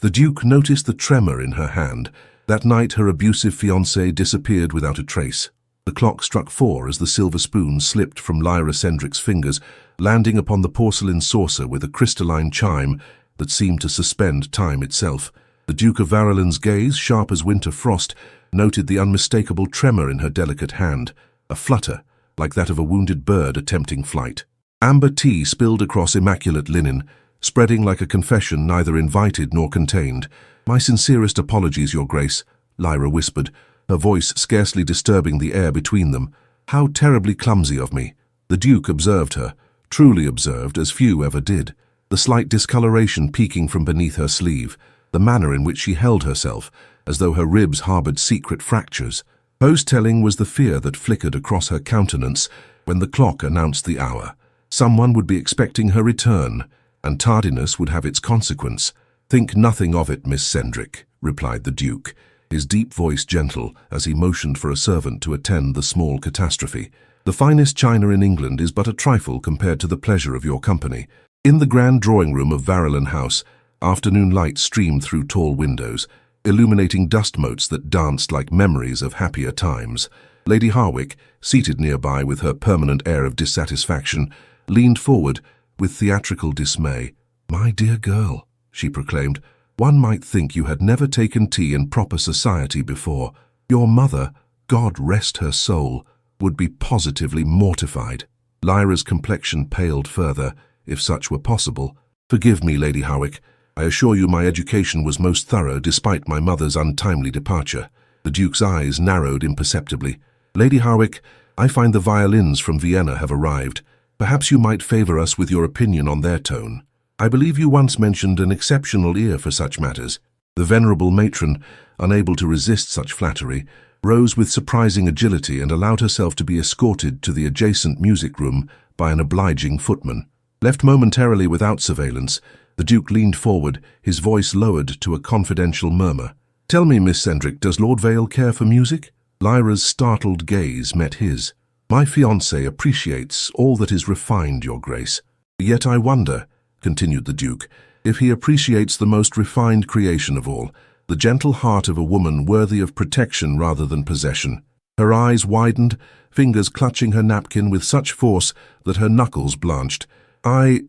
The Duke noticed the tremor in her hand. That night her abusive fiancé disappeared without a trace. The clock struck 4 as the silver spoon slipped from Lyra Cendric's fingers, landing upon the porcelain saucer with a crystalline chime that seemed to suspend time itself. The Duke of Varelen's gaze, sharp as winter frost, noted the unmistakable tremor in her delicate hand, a flutter, like that of a wounded bird attempting flight. Amber tea spilled across immaculate linen, spreading like a confession neither invited nor contained. "My sincerest apologies, Your Grace," Lyra whispered, her voice scarcely disturbing the air between them. "How terribly clumsy of me." The Duke observed her, truly observed as few ever did, the slight discoloration peeking from beneath her sleeve, the manner in which she held herself, as though her ribs harbored secret fractures. Most telling was the fear that flickered across her countenance when the clock announced the hour. Someone would be expecting her return, and tardiness would have its consequence. "Think nothing of it, Miss Cendric," replied the Duke, his deep voice gentle as he motioned for a servant to attend the small catastrophe. "The finest china in England is but a trifle compared to the pleasure of your company." In the grand drawing-room of Varelen House, afternoon light streamed through tall windows, illuminating dust motes that danced like memories of happier times. Lady Harwick, seated nearby with her permanent air of dissatisfaction, leaned forward with theatrical dismay. "My dear girl," she proclaimed, "one might think you had never taken tea in proper society before. Your mother, God rest her soul, would be positively mortified." Lyra's complexion paled further, if such were possible. "Forgive me, Lady Harwick. I assure you my education was most thorough despite my mother's untimely departure." The Duke's eyes narrowed imperceptibly. "Lady Harwick, I find the violins from Vienna have arrived. Perhaps you might favor us with your opinion on their tone. I believe you once mentioned an exceptional ear for such matters." The venerable matron, unable to resist such flattery, rose with surprising agility and allowed herself to be escorted to the adjacent music room by an obliging footman. Left momentarily without surveillance, the Duke leaned forward, his voice lowered to a confidential murmur. "Tell me, Miss Cendric, does Lord Vale care for music?" Lyra's startled gaze met his. "My fiancé appreciates all that is refined, Your Grace. Yet I wonder," continued the Duke, "if he appreciates the most refined creation of all, the gentle heart of a woman worthy of protection rather than possession." Her eyes widened, fingers clutching her napkin with such force that her knuckles blanched. I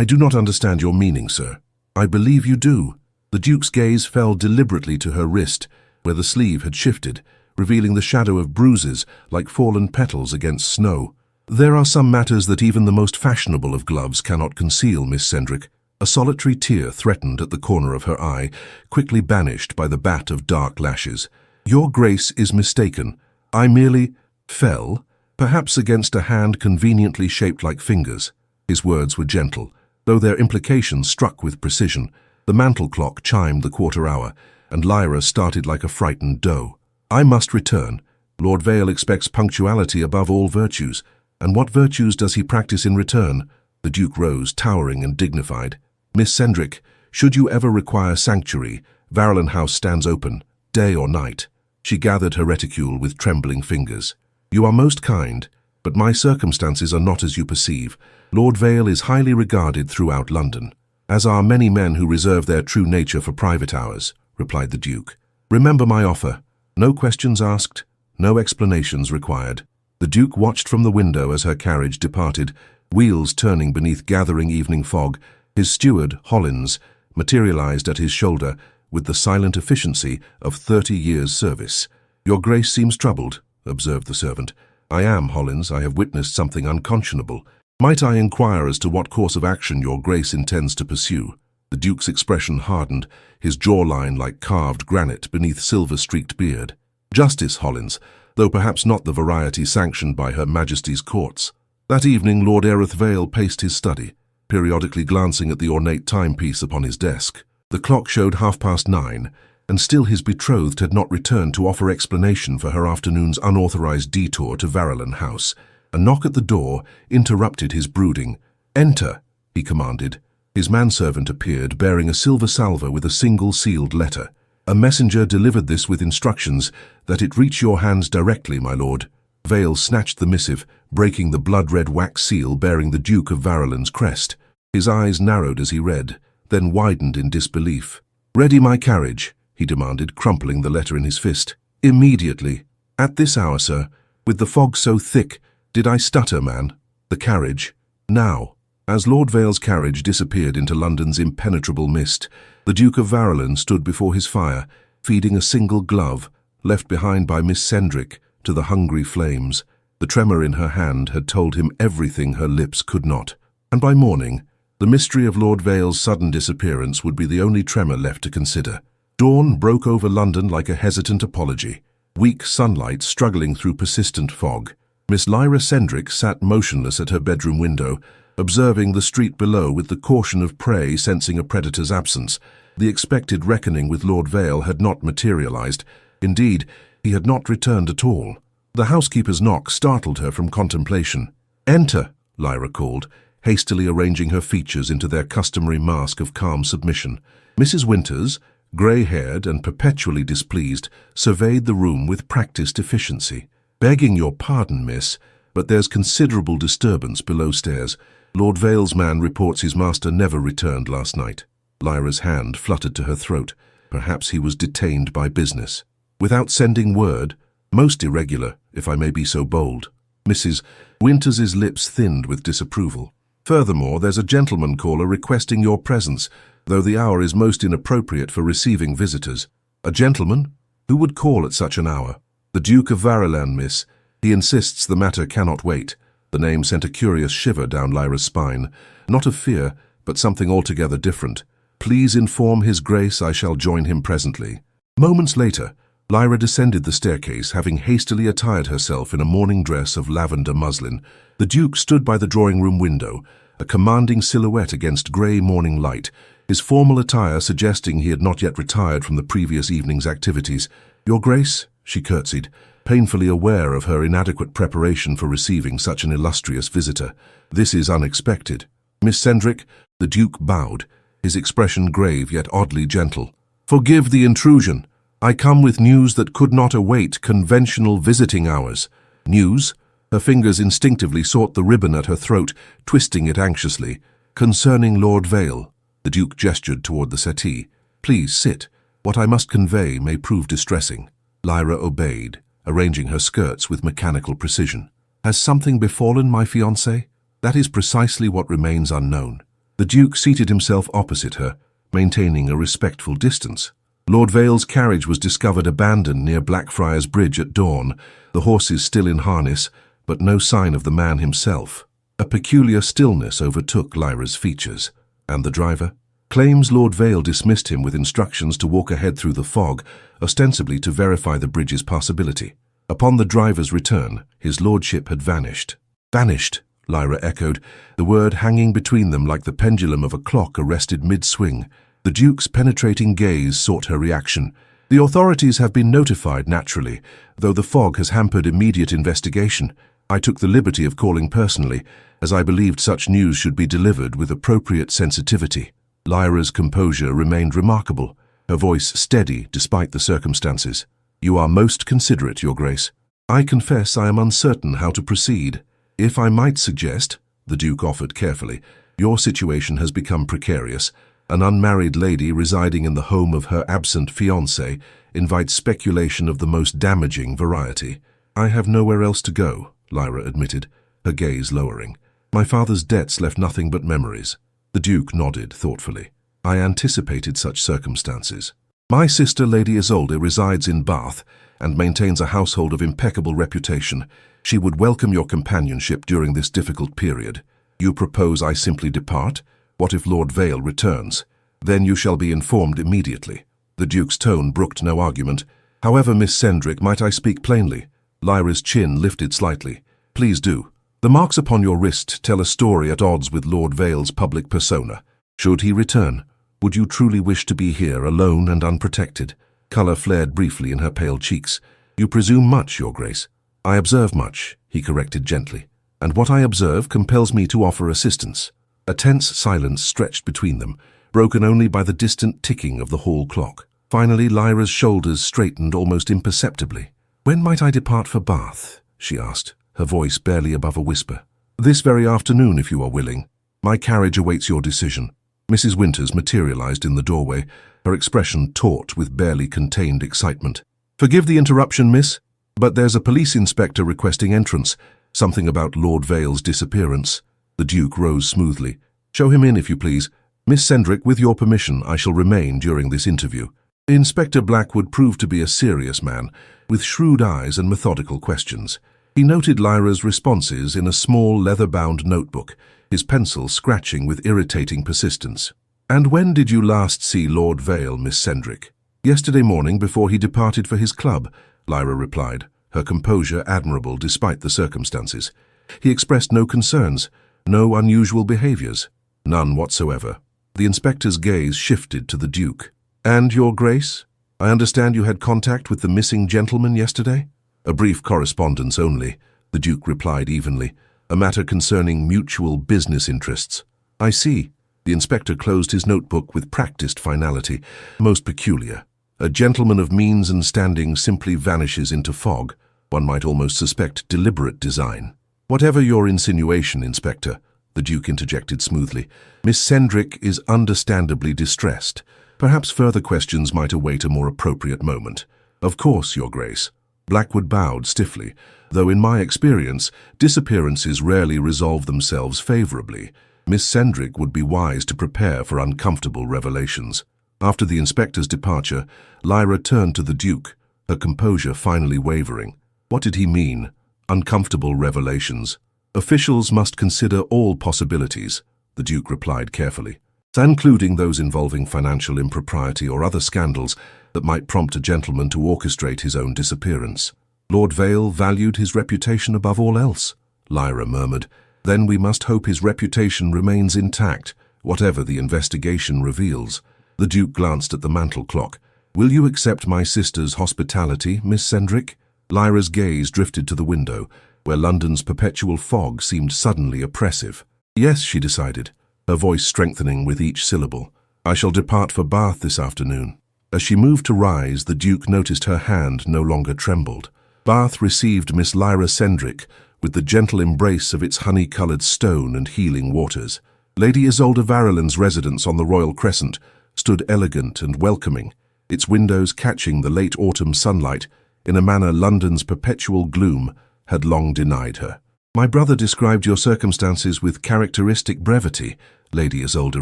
do not understand your meaning, sir." "I believe you do." The Duke's gaze fell deliberately to her wrist, where the sleeve had shifted, revealing the shadow of bruises like fallen petals against snow. "There are some matters that even the most fashionable of gloves cannot conceal, Miss Cendric." A solitary tear threatened at the corner of her eye, quickly banished by the bat of dark lashes. "Your Grace is mistaken. I merely fell, perhaps against a hand conveniently shaped like fingers." His words were gentle, though their implications struck with precision. The mantel clock chimed the quarter hour, and Lyra started like a frightened doe. "I must return. Lord Vale expects punctuality above all virtues. And what virtues does he practice in return?" The Duke rose, towering and dignified. "Miss Cendric, should you ever require sanctuary, Varelen House stands open, day or night." She gathered her reticule with trembling fingers. "You are most kind, but my circumstances are not as you perceive. Lord Vale is highly regarded throughout London, as are many men who reserve their true nature for private hours," replied the Duke. "Remember my offer. No questions asked, no explanations required." The Duke watched from the window as her carriage departed, wheels turning beneath gathering evening fog. His steward, Hollins, materialized at his shoulder with the silent efficiency of 30 years' service. "Your Grace seems troubled," observed the servant. "I am, Hollins. I have witnessed something unconscionable. Might I inquire as to what course of action Your Grace intends to pursue?" The Duke's expression hardened, his jawline like carved granite beneath silver-streaked beard. "Justice, Hollins, though perhaps not the variety sanctioned by Her Majesty's courts." That evening Lord Erith Vale paced his study, periodically glancing at the ornate timepiece upon his desk. The clock showed 9:30, and still his betrothed had not returned to offer explanation for her afternoon's unauthorized detour to Varelen House. A knock at the door interrupted his brooding. "Enter," he commanded. His manservant appeared, bearing a silver salver with a single sealed letter. "A messenger delivered this with instructions that it reach your hands directly, my lord." Vale snatched the missive, breaking the blood-red wax seal bearing the Duke of Varelen's crest. His eyes narrowed as he read, then widened in disbelief. "Ready my carriage," he demanded, crumpling the letter in his fist. "Immediately. At this hour, sir. With the fog so thick. Did I stutter, man? The carriage. Now." As Lord Vale's carriage disappeared into London's impenetrable mist, the Duke of Varelen stood before his fire, feeding a single glove, left behind by Miss Cendric, to the hungry flames. The tremor in her hand had told him everything her lips could not. And by morning, the mystery of Lord Vale's sudden disappearance would be the only tremor left to consider. Dawn broke over London like a hesitant apology, weak sunlight struggling through persistent fog. Miss Lyra Cendric sat motionless at her bedroom window, observing the street below with the caution of prey sensing a predator's absence. The expected reckoning with Lord Vale had not materialized. Indeed, he had not returned at all. The housekeeper's knock startled her from contemplation. "Enter," Lyra called, hastily arranging her features into their customary mask of calm submission. Mrs. Winters, grey-haired and perpetually displeased, surveyed the room with practiced efficiency. "Begging your pardon, miss, but there's considerable disturbance below stairs. Lord Vale's man reports his master never returned last night." Lyra's hand fluttered to her throat. Perhaps he was detained by business. "Without sending word? Most irregular, if I may be so bold." Mrs. Winters's lips thinned with disapproval. "Furthermore, there's a gentleman caller requesting your presence, though the hour is most inappropriate for receiving visitors." "A gentleman? Who would call at such an hour?" "The Duke of Varelen, miss. He insists the matter cannot wait." The name sent a curious shiver down Lyra's spine. Not of fear, but something altogether different. "Please inform His Grace I shall join him presently." Moments later, Lyra descended the staircase, having hastily attired herself in a morning dress of lavender muslin. The Duke stood by the drawing-room window, a commanding silhouette against grey morning light, his formal attire suggesting he had not yet retired from the previous evening's activities. "Your Grace," she curtsied, painfully aware of her inadequate preparation for receiving such an illustrious visitor. "This is unexpected." "Miss Cendric," the Duke bowed, his expression grave yet oddly gentle. "Forgive the intrusion. I come with news that could not await conventional visiting hours." "News?" Her fingers instinctively sought the ribbon at her throat, twisting it anxiously. "Concerning Lord Vale." The Duke gestured toward the settee. "Please sit. What I must convey may prove distressing." Lyra obeyed, arranging her skirts with mechanical precision. "Has something befallen my fiancé?" "That is precisely what remains unknown." The Duke seated himself opposite her, maintaining a respectful distance. Lord Vale's carriage was discovered abandoned near Blackfriars Bridge at dawn, the horses still in harness, but no sign of the man himself. A peculiar stillness overtook Lyra's features. "And the driver?" "Claims Lord Vale dismissed him with instructions to walk ahead through the fog, ostensibly to verify the bridge's passability. Upon the driver's return, his lordship had vanished." "Vanished," Lyra echoed, the word hanging between them like the pendulum of a clock arrested mid-swing. The Duke's penetrating gaze sought her reaction. "The authorities have been notified, naturally, though the fog has hampered immediate investigation. I took the liberty of calling personally, as I believed such news should be delivered with appropriate sensitivity." Lyra's composure remained remarkable, her voice steady despite the circumstances. "You are most considerate, Your Grace. I confess I am uncertain how to proceed. If I might suggest," the Duke offered carefully, "your situation has become precarious. An unmarried lady residing in the home of her absent fiancé invites speculation of the most damaging variety." "I have nowhere else to go," Lyra admitted, her gaze lowering. "My father's debts left nothing but memories." The Duke nodded thoughtfully. "I anticipated such circumstances. My sister, Lady Isolde, resides in Bath and maintains a household of impeccable reputation. She would welcome your companionship during this difficult period. You propose I simply depart? What if Lord Vale returns? Then you shall be informed immediately." The Duke's tone brooked no argument. "However, Miss Cendric, might I speak plainly?" Lyra's chin lifted slightly. "Please do. The marks upon your wrist tell a story at odds with Lord Vale's public persona. Should he return, would you truly wish to be here alone and unprotected?" Colour flared briefly in her pale cheeks. "You presume much, Your Grace." "I observe much," he corrected gently, "and what I observe compels me to offer assistance." A tense silence stretched between them, broken only by the distant ticking of the hall clock. Finally, Lyra's shoulders straightened almost imperceptibly. "When might I depart for Bath?" she asked, her voice barely above a whisper. "This very afternoon, if you are willing. My carriage awaits your decision." Mrs. Winters materialized in the doorway, her expression taut with barely contained excitement. "Forgive the interruption, miss, but there's a police inspector requesting entrance. Something about Lord Vale's disappearance." The Duke rose smoothly. "Show him in, if you please. Miss Cendric, with your permission, I shall remain during this interview." Inspector Blackwood proved to be a serious man, with shrewd eyes and methodical questions. He noted Lyra's responses in a small leather-bound notebook, his pencil scratching with irritating persistence. "And when did you last see Lord Vale, Miss Cendric?" "Yesterday morning, before he departed for his club," Lyra replied, her composure admirable despite the circumstances. "He expressed no concerns, no unusual behaviors." "None whatsoever." The inspector's gaze shifted to the Duke. "And, Your Grace, I understand you had contact with the missing gentleman yesterday?" "A brief correspondence only," the Duke replied evenly. "A matter concerning mutual business interests." "I see." The inspector closed his notebook with practiced finality. "Most peculiar. A gentleman of means and standing simply vanishes into fog. One might almost suspect deliberate design." "Whatever your insinuation, Inspector," the Duke interjected smoothly, "Miss Cendric is understandably distressed. Perhaps further questions might await a more appropriate moment." "Of course, Your Grace." Blackwood bowed stiffly, though in my experience, disappearances rarely resolve themselves favorably. Miss Cendric would be wise to prepare for uncomfortable revelations. After the inspector's departure, Lyra turned to the Duke, her composure finally wavering. What did he mean? Uncomfortable revelations. "Officials must consider all possibilities," the Duke replied carefully, "including those involving financial impropriety or other scandals that might prompt a gentleman to orchestrate his own disappearance." "Lord Vale valued his reputation above all else," Lyra murmured. "Then we must hope his reputation remains intact, whatever the investigation reveals." The Duke glanced at the mantel clock. "Will you accept my sister's hospitality, Miss Cendric?" Lyra's gaze drifted to the window, where London's perpetual fog seemed suddenly oppressive. "Yes," she decided, her voice strengthening with each syllable. "I shall depart for Bath this afternoon." As she moved to rise, the Duke noticed her hand no longer trembled. Bath received Miss Lyra Cendric with the gentle embrace of its honey-coloured stone and healing waters. Lady Isolde Varelen's residence on the Royal Crescent stood elegant and welcoming, its windows catching the late autumn sunlight in a manner London's perpetual gloom had long denied her. "My brother described your circumstances with characteristic brevity," Lady Isolde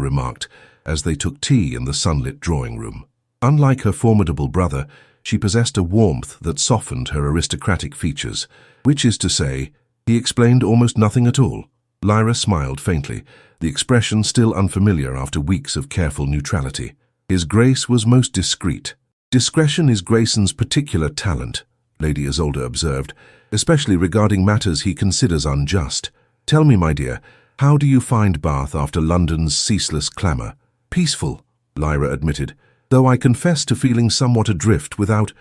remarked, as they took tea in the sunlit drawing-room. Unlike her formidable brother, she possessed a warmth that softened her aristocratic features, which is to say, he explained almost nothing at all. Lyra smiled faintly, the expression still unfamiliar after weeks of careful neutrality. "His Grace was most discreet." "Discretion is Grayson's particular talent," Lady Isolde observed, "especially regarding matters he considers unjust. Tell me, my dear, how do you find Bath after London's ceaseless clamour?" "Peaceful," Lyra admitted, "though I confess to feeling somewhat adrift without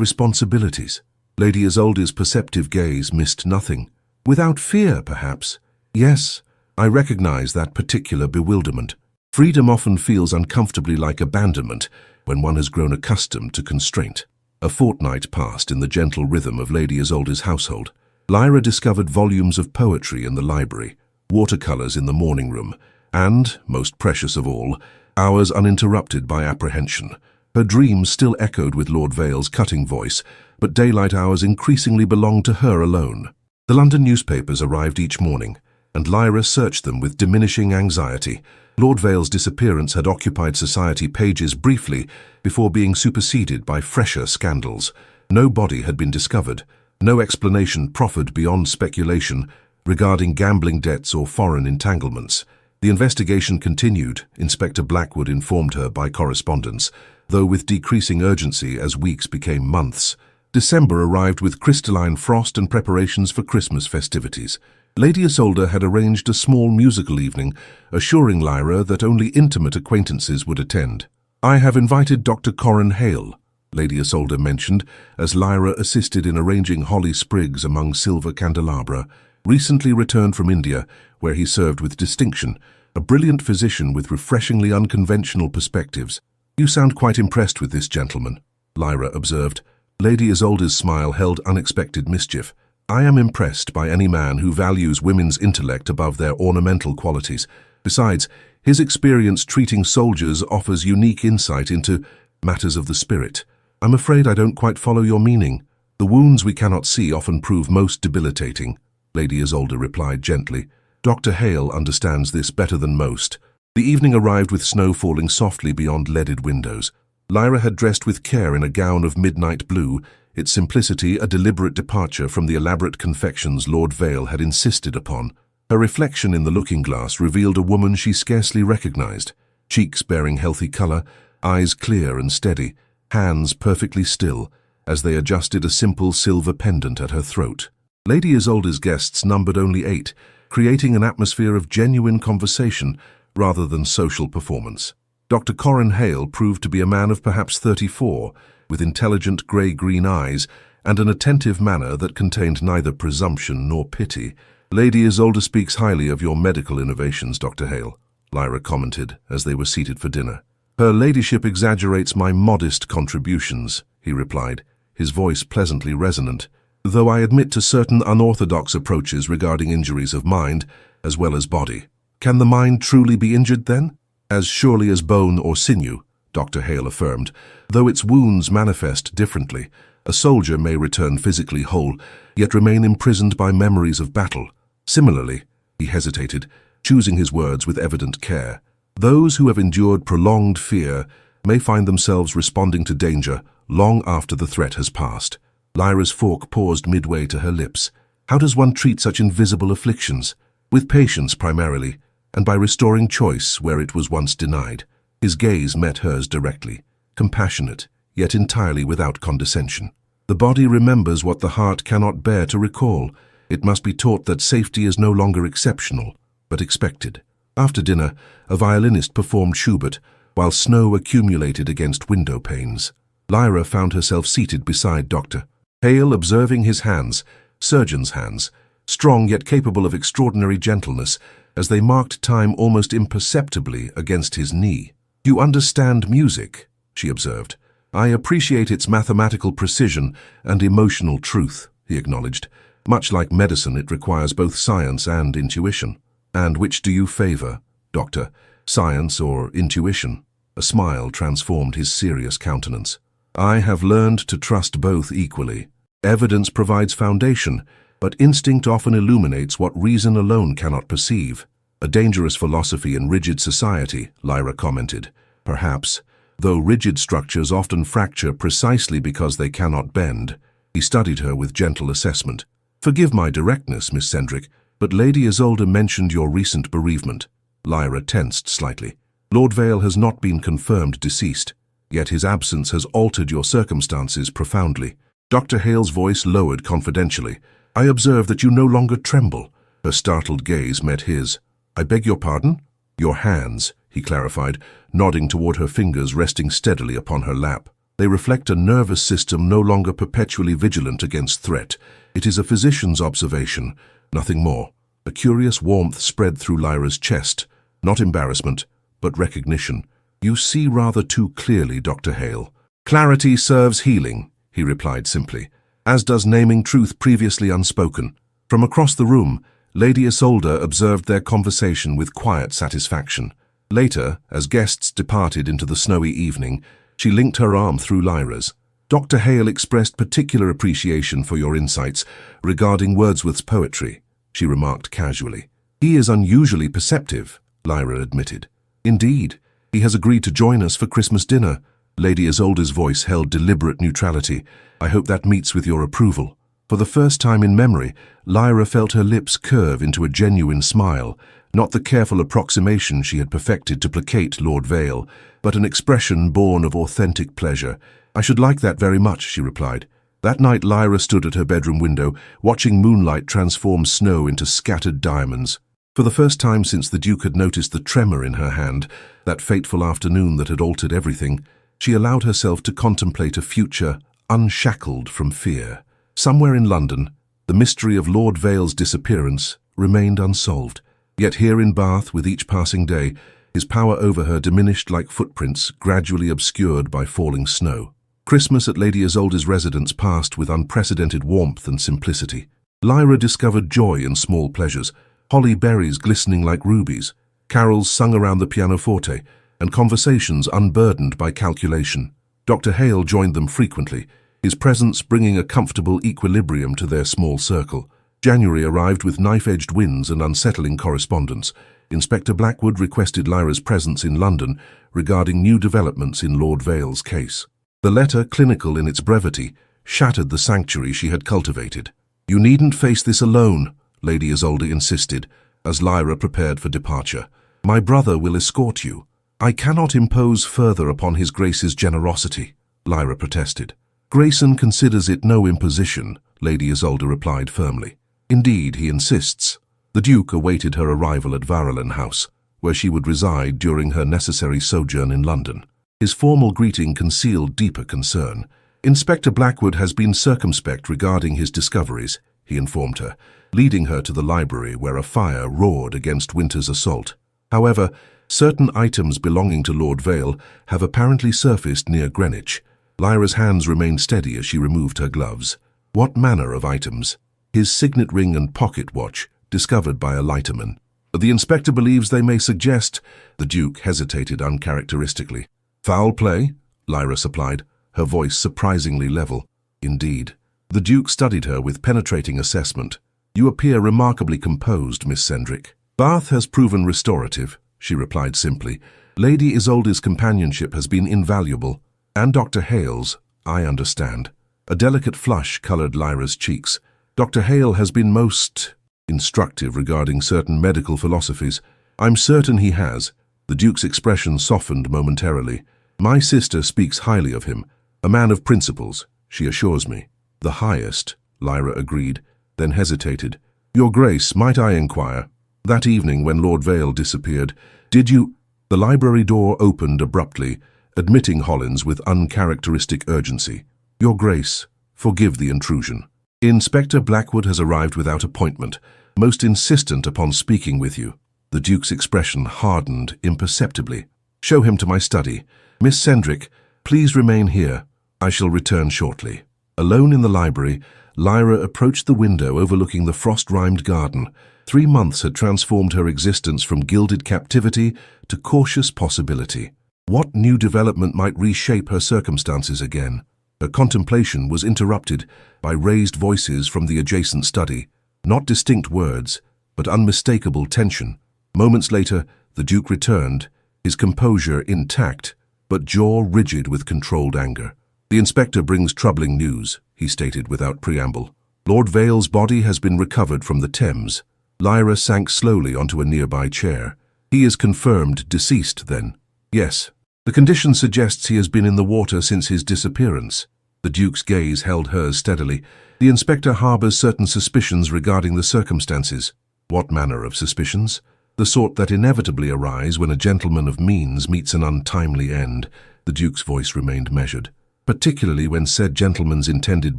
responsibilities." Lady Isolde's perceptive gaze missed nothing. "Without fear, perhaps?" "Yes, I recognize that particular bewilderment. Freedom often feels uncomfortably like abandonment when one has grown accustomed to constraint." A fortnight passed in the gentle rhythm of Lady Isolde's household. Lyra discovered volumes of poetry in the library, watercolours in the morning room, and, most precious of all, hours uninterrupted by apprehension. Her dreams still echoed with Lord Vale's cutting voice, but daylight hours increasingly belonged to her alone. The London newspapers arrived each morning, and Lyra searched them with diminishing anxiety. Lord Vale's disappearance had occupied society pages briefly before being superseded by fresher scandals. No body had been discovered, no explanation proffered beyond speculation regarding gambling debts or foreign entanglements. The investigation continued, Inspector Blackwood informed her by correspondence, though with decreasing urgency as weeks became months. December arrived with crystalline frost and preparations for Christmas festivities. Lady Isolde had arranged a small musical evening, assuring Lyra that only intimate acquaintances would attend. "I have invited Dr. Corran Hale," Lady Isolde mentioned, as Lyra assisted in arranging holly sprigs among silver candelabra. "Recently returned from India, where he served with distinction, a brilliant physician with refreshingly unconventional perspectives." "You sound quite impressed with this gentleman," Lyra observed. Lady Isolde's smile held unexpected mischief. "I am impressed by any man who values women's intellect above their ornamental qualities. Besides, his experience treating soldiers offers unique insight into matters of the spirit. I'm afraid I don't quite follow your meaning. The wounds we cannot see often prove most debilitating, Lady Isolde replied gently. Dr. Hale understands this better than most. The evening arrived with snow falling softly beyond leaded windows. Lyra had dressed with care in a gown of midnight blue, its simplicity a deliberate departure from the elaborate confections Lord Vale had insisted upon. Her reflection in the looking-glass revealed a woman she scarcely recognized, cheeks bearing healthy color, eyes clear and steady, hands perfectly still, as they adjusted a simple silver pendant at her throat. Lady Isolde's guests numbered only 8, creating an atmosphere of genuine conversation rather than social performance. Dr. Corrin Hale proved to be a man of perhaps 34, with intelligent grey-green eyes and an attentive manner that contained neither presumption nor pity. Lady Isolde speaks highly of your medical innovations, Dr. Hale, Lyra commented as they were seated for dinner. Her ladyship exaggerates my modest contributions, he replied, his voice pleasantly resonant, though I admit to certain unorthodox approaches regarding injuries of mind as well as body. Can the mind truly be injured then? As surely as bone or sinew, Dr. Hale affirmed, though its wounds manifest differently. A soldier may return physically whole, yet remain imprisoned by memories of battle. Similarly, he hesitated, choosing his words with evident care. Those who have endured prolonged fear may find themselves responding to danger long after the threat has passed. Lyra's fork paused midway to her lips. How does one treat such invisible afflictions? With patience primarily, and by restoring choice where it was once denied. His gaze met hers directly, compassionate, yet entirely without condescension. The body remembers what the heart cannot bear to recall. It must be taught that safety is no longer exceptional, but expected. After dinner, a violinist performed Schubert, while snow accumulated against window panes. Lyra found herself seated beside Dr. Hale, observing his hands, surgeon's hands, strong yet capable of extraordinary gentleness, as they marked time almost imperceptibly against his knee. You understand music, she observed. I appreciate its mathematical precision and emotional truth, he acknowledged. Much like medicine, it requires both science and intuition. And which do you favor, Doctor? Science or intuition? A smile transformed his serious countenance. I have learned to trust both equally. Evidence provides foundation, but instinct often illuminates what reason alone cannot perceive. A dangerous philosophy in rigid society, Lyra commented. Perhaps, though rigid structures often fracture precisely because they cannot bend. He studied her with gentle assessment. Forgive my directness, Miss Cendric, but Lady Isolde mentioned your recent bereavement. Lyra tensed slightly. Lord Vale has not been confirmed deceased, yet his absence has altered your circumstances profoundly. Dr. Hale's voice lowered confidentially. I observe that you no longer tremble. Her startled gaze met his. I beg your pardon? Your hands, he clarified, nodding toward her fingers resting steadily upon her lap. They reflect a nervous system no longer perpetually vigilant against threat. It is a physician's observation, nothing more. A curious warmth spread through Lyra's chest, not embarrassment, but recognition. You see rather too clearly, Dr. Hale. Clarity serves healing, he replied simply, as does naming truth previously unspoken. From across the room, Lady Isolde observed their conversation with quiet satisfaction. Later, as guests departed into the snowy evening, she linked her arm through Lyra's. Dr. Hale expressed particular appreciation for your insights regarding Wordsworth's poetry, she remarked casually. He is unusually perceptive, Lyra admitted. Indeed, he has agreed to join us for Christmas dinner. Lady Isolde's voice held deliberate neutrality. I hope that meets with your approval. For the first time in memory, Lyra felt her lips curve into a genuine smile, not the careful approximation she had perfected to placate Lord Vale, but an expression born of authentic pleasure. I should like that very much, she replied. That night Lyra stood at her bedroom window, watching moonlight transform snow into scattered diamonds. For the first time since the Duke had noticed the tremor in her hand, that fateful afternoon that had altered everything, she allowed herself to contemplate a future unshackled from fear. Somewhere in London, the mystery of Lord Vale's disappearance remained unsolved. Yet here in Bath, with each passing day, his power over her diminished like footprints gradually obscured by falling snow. Christmas at Lady Isolde's residence passed with unprecedented warmth and simplicity. Lyra discovered joy in small pleasures, holly berries glistening like rubies, carols sung around the pianoforte, and conversations unburdened by calculation. Dr. Hale joined them frequently, his presence bringing a comfortable equilibrium to their small circle. January arrived with knife-edged winds and unsettling correspondence. Inspector Blackwood requested Lyra's presence in London regarding new developments in Lord Vale's case. The letter, clinical in its brevity, shattered the sanctuary she had cultivated. "You needn't face this alone," Lady Isolde insisted, as Lyra prepared for departure. "My brother will escort you." "I cannot impose further upon His Grace's generosity," Lyra protested. "Grayson considers it no imposition," Lady Isolde replied firmly. "Indeed, he insists." The Duke awaited her arrival at Varelen House, where she would reside during her necessary sojourn in London. His formal greeting concealed deeper concern. "Inspector Blackwood has been circumspect regarding his discoveries," he informed her, leading her to the library where a fire roared against winter's assault. "However, certain items belonging to Lord Vale have apparently surfaced near Greenwich." Lyra's hands remained steady as she removed her gloves. "What manner of items?" "His signet ring and pocket watch, discovered by a lighterman. The inspector believes they may suggest—" The Duke hesitated uncharacteristically. "Foul play?" Lyra supplied, her voice surprisingly level. "Indeed." The Duke studied her with penetrating assessment. "You appear remarkably composed, Miss Cendric." "Bath has proven restorative," she replied simply. "Lady Isolde's companionship has been invaluable. And Dr. Hale's, I understand." A delicate flush colored Lyra's cheeks. "Dr. Hale has been most instructive regarding certain medical philosophies." "I'm certain he has." The Duke's expression softened momentarily. "My sister speaks highly of him. A man of principles, she assures me." "The highest," Lyra agreed, then hesitated. "Your Grace, might I inquire? That evening when Lord Vale disappeared, did you—" The library door opened abruptly, admitting Hollins with uncharacteristic urgency. "Your Grace, forgive the intrusion. Inspector Blackwood has arrived without appointment, most insistent upon speaking with you." The Duke's expression hardened imperceptibly. "Show him to my study. Miss Cendric, please remain here. I shall return shortly." Alone in the library, Lyra approached the window overlooking the frost-rimed garden. 3 months had transformed her existence from gilded captivity to cautious possibility. What new development might reshape her circumstances again? Her contemplation was interrupted by raised voices from the adjacent study. Not distinct words, but unmistakable tension. Moments later, the Duke returned, his composure intact, but jaw rigid with controlled anger. "The inspector brings troubling news," he stated without preamble. "Lord Vale's body has been recovered from the Thames." Lyra sank slowly onto a nearby chair. "He is confirmed deceased, then?" "Yes. The condition suggests he has been in the water since his disappearance." The Duke's gaze held hers steadily. "The inspector harbors certain suspicions regarding the circumstances." "What manner of suspicions?" "The sort that inevitably arise when a gentleman of means meets an untimely end." The Duke's voice remained measured. "Particularly when said gentleman's intended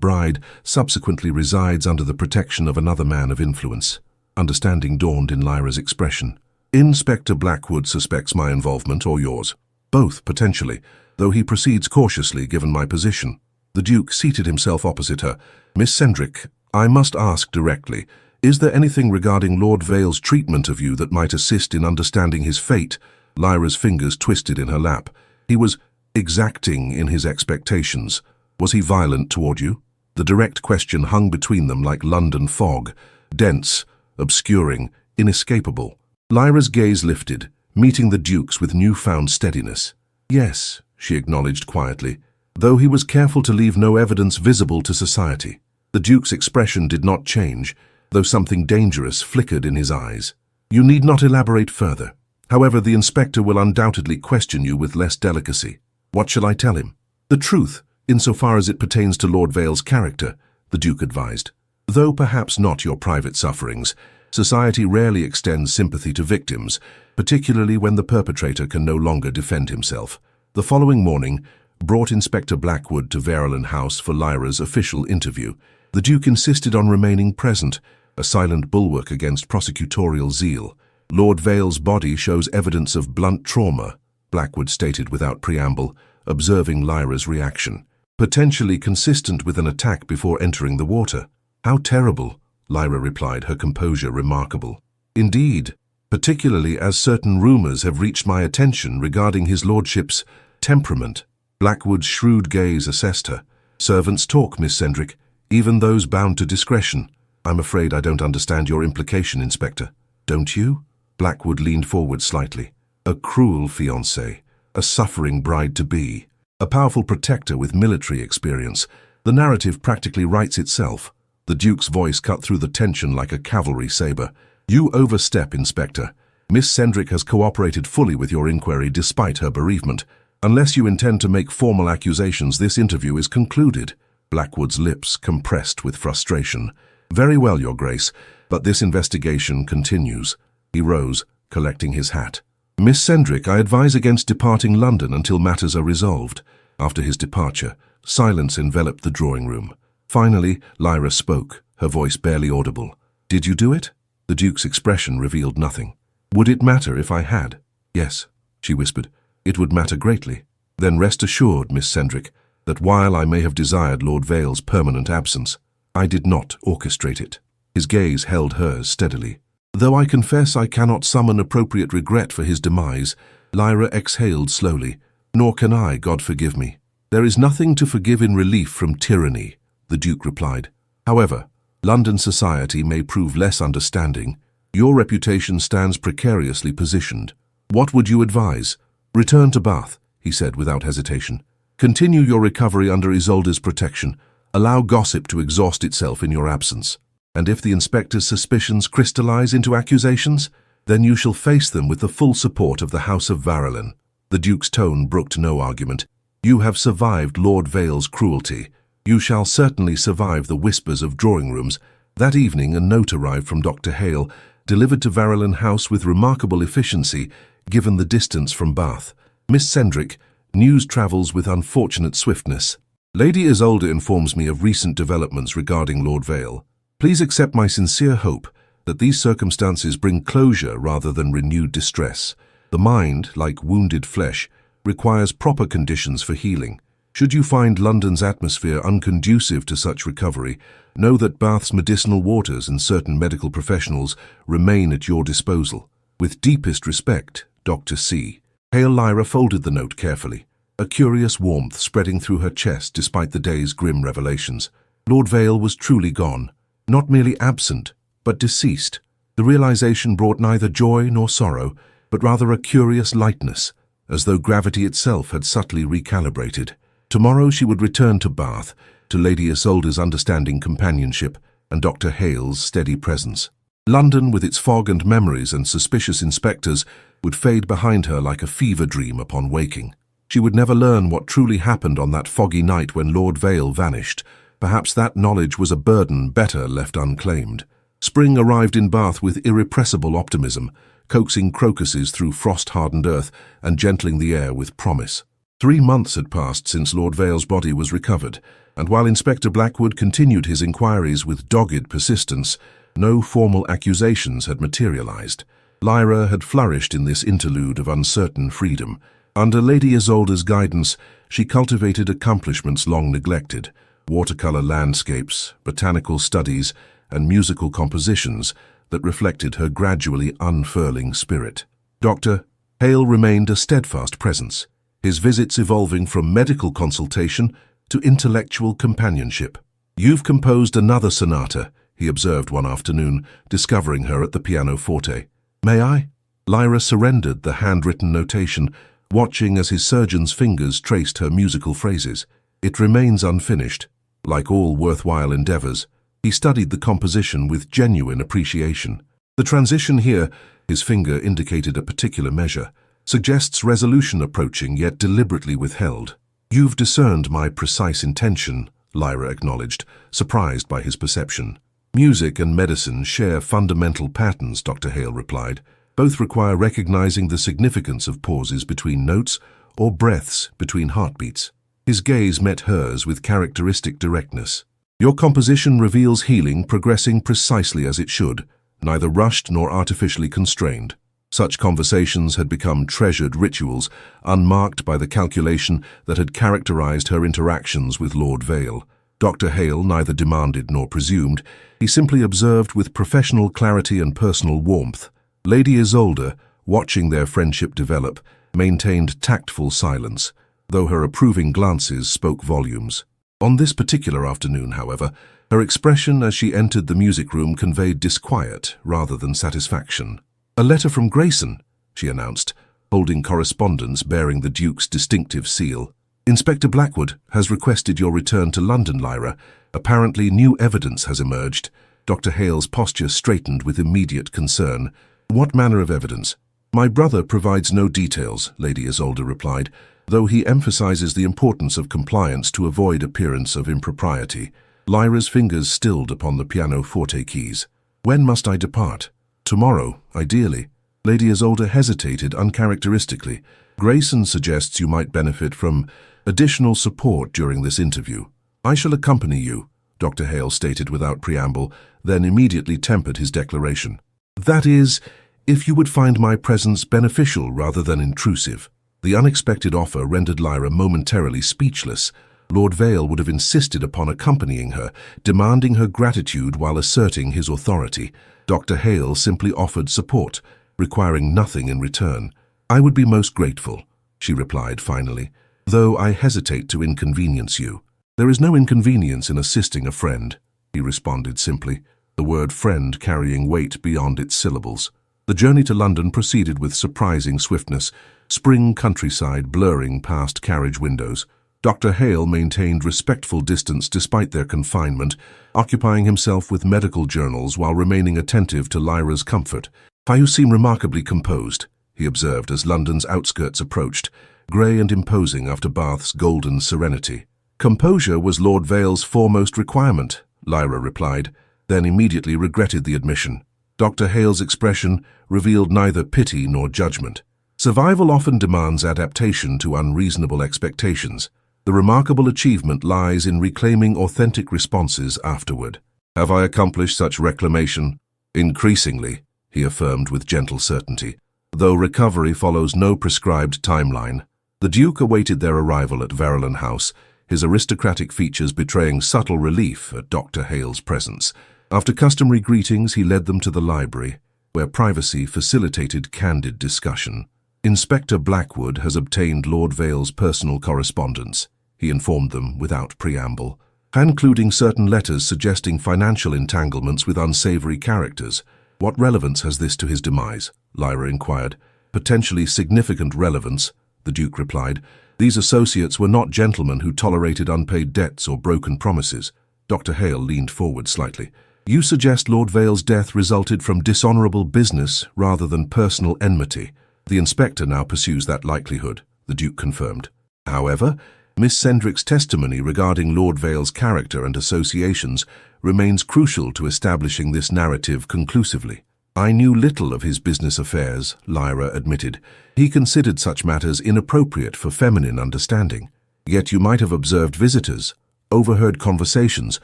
bride subsequently resides under the protection of another man of influence." Understanding dawned in Lyra's expression. "Inspector Blackwood suspects my involvement or yours?" "Both, potentially, though he proceeds cautiously given my position." The Duke seated himself opposite her. "Miss Cendric, I must ask directly, is there anything regarding Lord Vale's treatment of you that might assist in understanding his fate?" Lyra's fingers twisted in her lap. "He was exacting in his expectations. Was he violent toward you?" The direct question hung between them like London fog, dense, obscuring, inescapable. Lyra's gaze lifted, meeting the Duke's with newfound steadiness. "Yes," she acknowledged quietly, though he was careful to leave no evidence visible to society. The Duke's expression did not change, though something dangerous flickered in his eyes. "You need not elaborate further. However, the inspector will undoubtedly question you with less delicacy." "What shall I tell him?" "The truth, insofar as it pertains to Lord Vale's character," the Duke advised. "Though perhaps not your private sufferings, society rarely extends sympathy to victims, particularly when the perpetrator can no longer defend himself." The following morning brought Inspector Blackwood to Varelen House for Lyra's official interview. The Duke insisted on remaining present, a silent bulwark against prosecutorial zeal. "Lord Vale's body shows evidence of blunt trauma," Blackwood stated without preamble, observing Lyra's reaction. "Potentially consistent with an attack before entering the water." "How terrible," Lyra replied, her composure remarkable. "Indeed." particularly as certain rumours have reached my attention regarding his lordship's temperament." Blackwood's shrewd gaze assessed her. "Servants talk, Miss Cendric, even those bound to discretion." "I'm afraid I don't understand your implication, Inspector." "Don't you?" Blackwood leaned forward slightly. "A cruel fiancé, a suffering bride-to-be, a powerful protector with military experience. The narrative practically writes itself." The Duke's voice cut through the tension like a cavalry sabre. "You overstep, Inspector. Miss Cendric has cooperated fully with your inquiry despite her bereavement. Unless you intend to make formal accusations, this interview is concluded." Blackwood's lips compressed with frustration. "Very well, Your Grace, but this investigation continues." He rose, collecting his hat. "Miss Cendric, I advise against departing London until matters are resolved." After his departure, silence enveloped the drawing room. Finally, Lyra spoke, her voice barely audible. "Did you do it?" The Duke's expression revealed nothing. "Would it matter if I had?" "Yes," she whispered. "It would matter greatly." "Then rest assured, Miss Cendric, that while I may have desired Lord Vale's permanent absence, I did not orchestrate it." His gaze held hers steadily. "Though I confess I cannot summon appropriate regret for his demise," Lyra exhaled slowly. "Nor can I, God forgive me." "There is nothing to forgive in relief from tyranny," the Duke replied. "However, London society may prove less understanding. Your reputation stands precariously positioned. What would you advise?" "Return to Bath," he said without hesitation. "Continue your recovery under Isolde's protection. Allow gossip to exhaust itself in your absence. And if the inspector's suspicions crystallize into accusations, then you shall face them with the full support of the House of Varelen." The Duke's tone brooked no argument. "You have survived Lord Vale's cruelty. You shall certainly survive the whispers of drawing rooms." That evening a note arrived from Dr. Hale, delivered to Varelen House with remarkable efficiency, given the distance from Bath. "Miss Cendric, news travels with unfortunate swiftness. Lady Isolde informs me of recent developments regarding Lord Vale. Please accept my sincere hope that these circumstances bring closure rather than renewed distress. The mind, like wounded flesh, requires proper conditions for healing. Should you find London's atmosphere unconducive to such recovery, know that Bath's medicinal waters and certain medical professionals remain at your disposal. With deepest respect, Dr. C." Pale Lyra folded the note carefully, a curious warmth spreading through her chest despite the day's grim revelations. Lord Vale was truly gone. Not merely absent, but deceased. The realization brought neither joy nor sorrow, but rather a curious lightness, as though gravity itself had subtly recalibrated. Tomorrow she would return to Bath, to Lady Isolde's understanding companionship and Dr. Hale's steady presence. London, with its fog and memories and suspicious inspectors, would fade behind her like a fever dream upon waking. She would never learn what truly happened on that foggy night when Lord Vale vanished. Perhaps that knowledge was a burden better left unclaimed. Spring arrived in Bath with irrepressible optimism, coaxing crocuses through frost-hardened earth and gentling the air with promise. 3 months had passed since Lord Vale's body was recovered, and while Inspector Blackwood continued his inquiries with dogged persistence, no formal accusations had materialized. Lyra had flourished in this interlude of uncertain freedom. Under Lady Isolde's guidance, she cultivated accomplishments long neglected: watercolor landscapes, botanical studies, and musical compositions that reflected her gradually unfurling spirit. Dr. Hale remained a steadfast presence, his visits evolving from medical consultation to intellectual companionship. "You've composed another sonata," he observed one afternoon, discovering her at the pianoforte. "May I?" Lyra surrendered the handwritten notation, watching as his surgeon's fingers traced her musical phrases. "It remains unfinished." Like all worthwhile endeavors, he studied the composition with genuine appreciation. "The transition here," his finger indicated a particular measure, "suggests resolution approaching yet deliberately withheld." "You've discerned my precise intention," Lyra acknowledged, surprised by his perception. "Music and medicine share fundamental patterns," Dr. Hale replied. "Both require recognizing the significance of pauses between notes or breaths between heartbeats." His gaze met hers with characteristic directness. "Your composition reveals healing progressing precisely as it should, neither rushed nor artificially constrained." Such conversations had become treasured rituals, unmarked by the calculation that had characterized her interactions with Lord Vale. Dr. Hale neither demanded nor presumed. He simply observed with professional clarity and personal warmth. Lady Isolde, watching their friendship develop, maintained tactful silence, though her approving glances spoke volumes. On this particular afternoon, however, her expression as she entered the music room conveyed disquiet rather than satisfaction. "A letter from Grayson," she announced, holding correspondence bearing the Duke's distinctive seal. "Inspector Blackwood has requested your return to London, Lyra. Apparently new evidence has emerged." Dr. Hale's posture straightened with immediate concern. "What manner of evidence?" "My brother provides no details," Lady Isolde replied, though he emphasizes the importance of compliance to avoid appearance of impropriety. Lyra's fingers stilled upon the pianoforte keys. "When must I depart?" "Tomorrow, ideally." Lady Isolde hesitated uncharacteristically. "Grayson suggests you might benefit from additional support during this interview." "I shall accompany you," Dr. Hale stated without preamble, then immediately tempered his declaration. "That is, if you would find my presence beneficial rather than intrusive." The unexpected offer rendered Lyra momentarily speechless. Lord Vale would have insisted upon accompanying her, demanding her gratitude while asserting his authority. Dr. Hale simply offered support, requiring nothing in return. "I would be most grateful," she replied finally, "though I hesitate to inconvenience you." "There is no inconvenience in assisting a friend," he responded simply, the word friend carrying weight beyond its syllables. The journey to London proceeded with surprising swiftness, spring countryside blurring past carriage windows. Dr. Hale maintained respectful distance despite their confinement, occupying himself with medical journals while remaining attentive to Lyra's comfort. "You seem remarkably composed," he observed as London's outskirts approached, grey and imposing after Bath's golden serenity. "Composure was Lord Vale's foremost requirement," Lyra replied, then immediately regretted the admission. Dr. Hale's expression revealed neither pity nor judgment. Survival often demands adaptation to unreasonable expectations. The remarkable achievement lies in reclaiming authentic responses afterward. "Have I accomplished such reclamation?" "Increasingly," he affirmed with gentle certainty, though recovery follows no prescribed timeline. The Duke awaited their arrival at Varelen House, his aristocratic features betraying subtle relief at Dr. Hale's presence. After customary greetings, he led them to the library, where privacy facilitated candid discussion. "Inspector Blackwood has obtained Lord Vale's personal correspondence," he informed them without preamble, including certain letters suggesting financial entanglements with unsavory characters. "What relevance has this to his demise?" Lyra inquired. "Potentially significant relevance," the Duke replied. "These associates were not gentlemen who tolerated unpaid debts or broken promises." Dr. Hale leaned forward slightly. "You suggest Lord Vale's death resulted from dishonorable business rather than personal enmity." "The inspector now pursues that likelihood," the Duke confirmed. "However, Miss Cendric's testimony regarding Lord Vale's character and associations remains crucial to establishing this narrative conclusively." "I knew little of his business affairs," Lyra admitted. "He considered such matters inappropriate for feminine understanding. Yet you might have observed visitors, overheard conversations,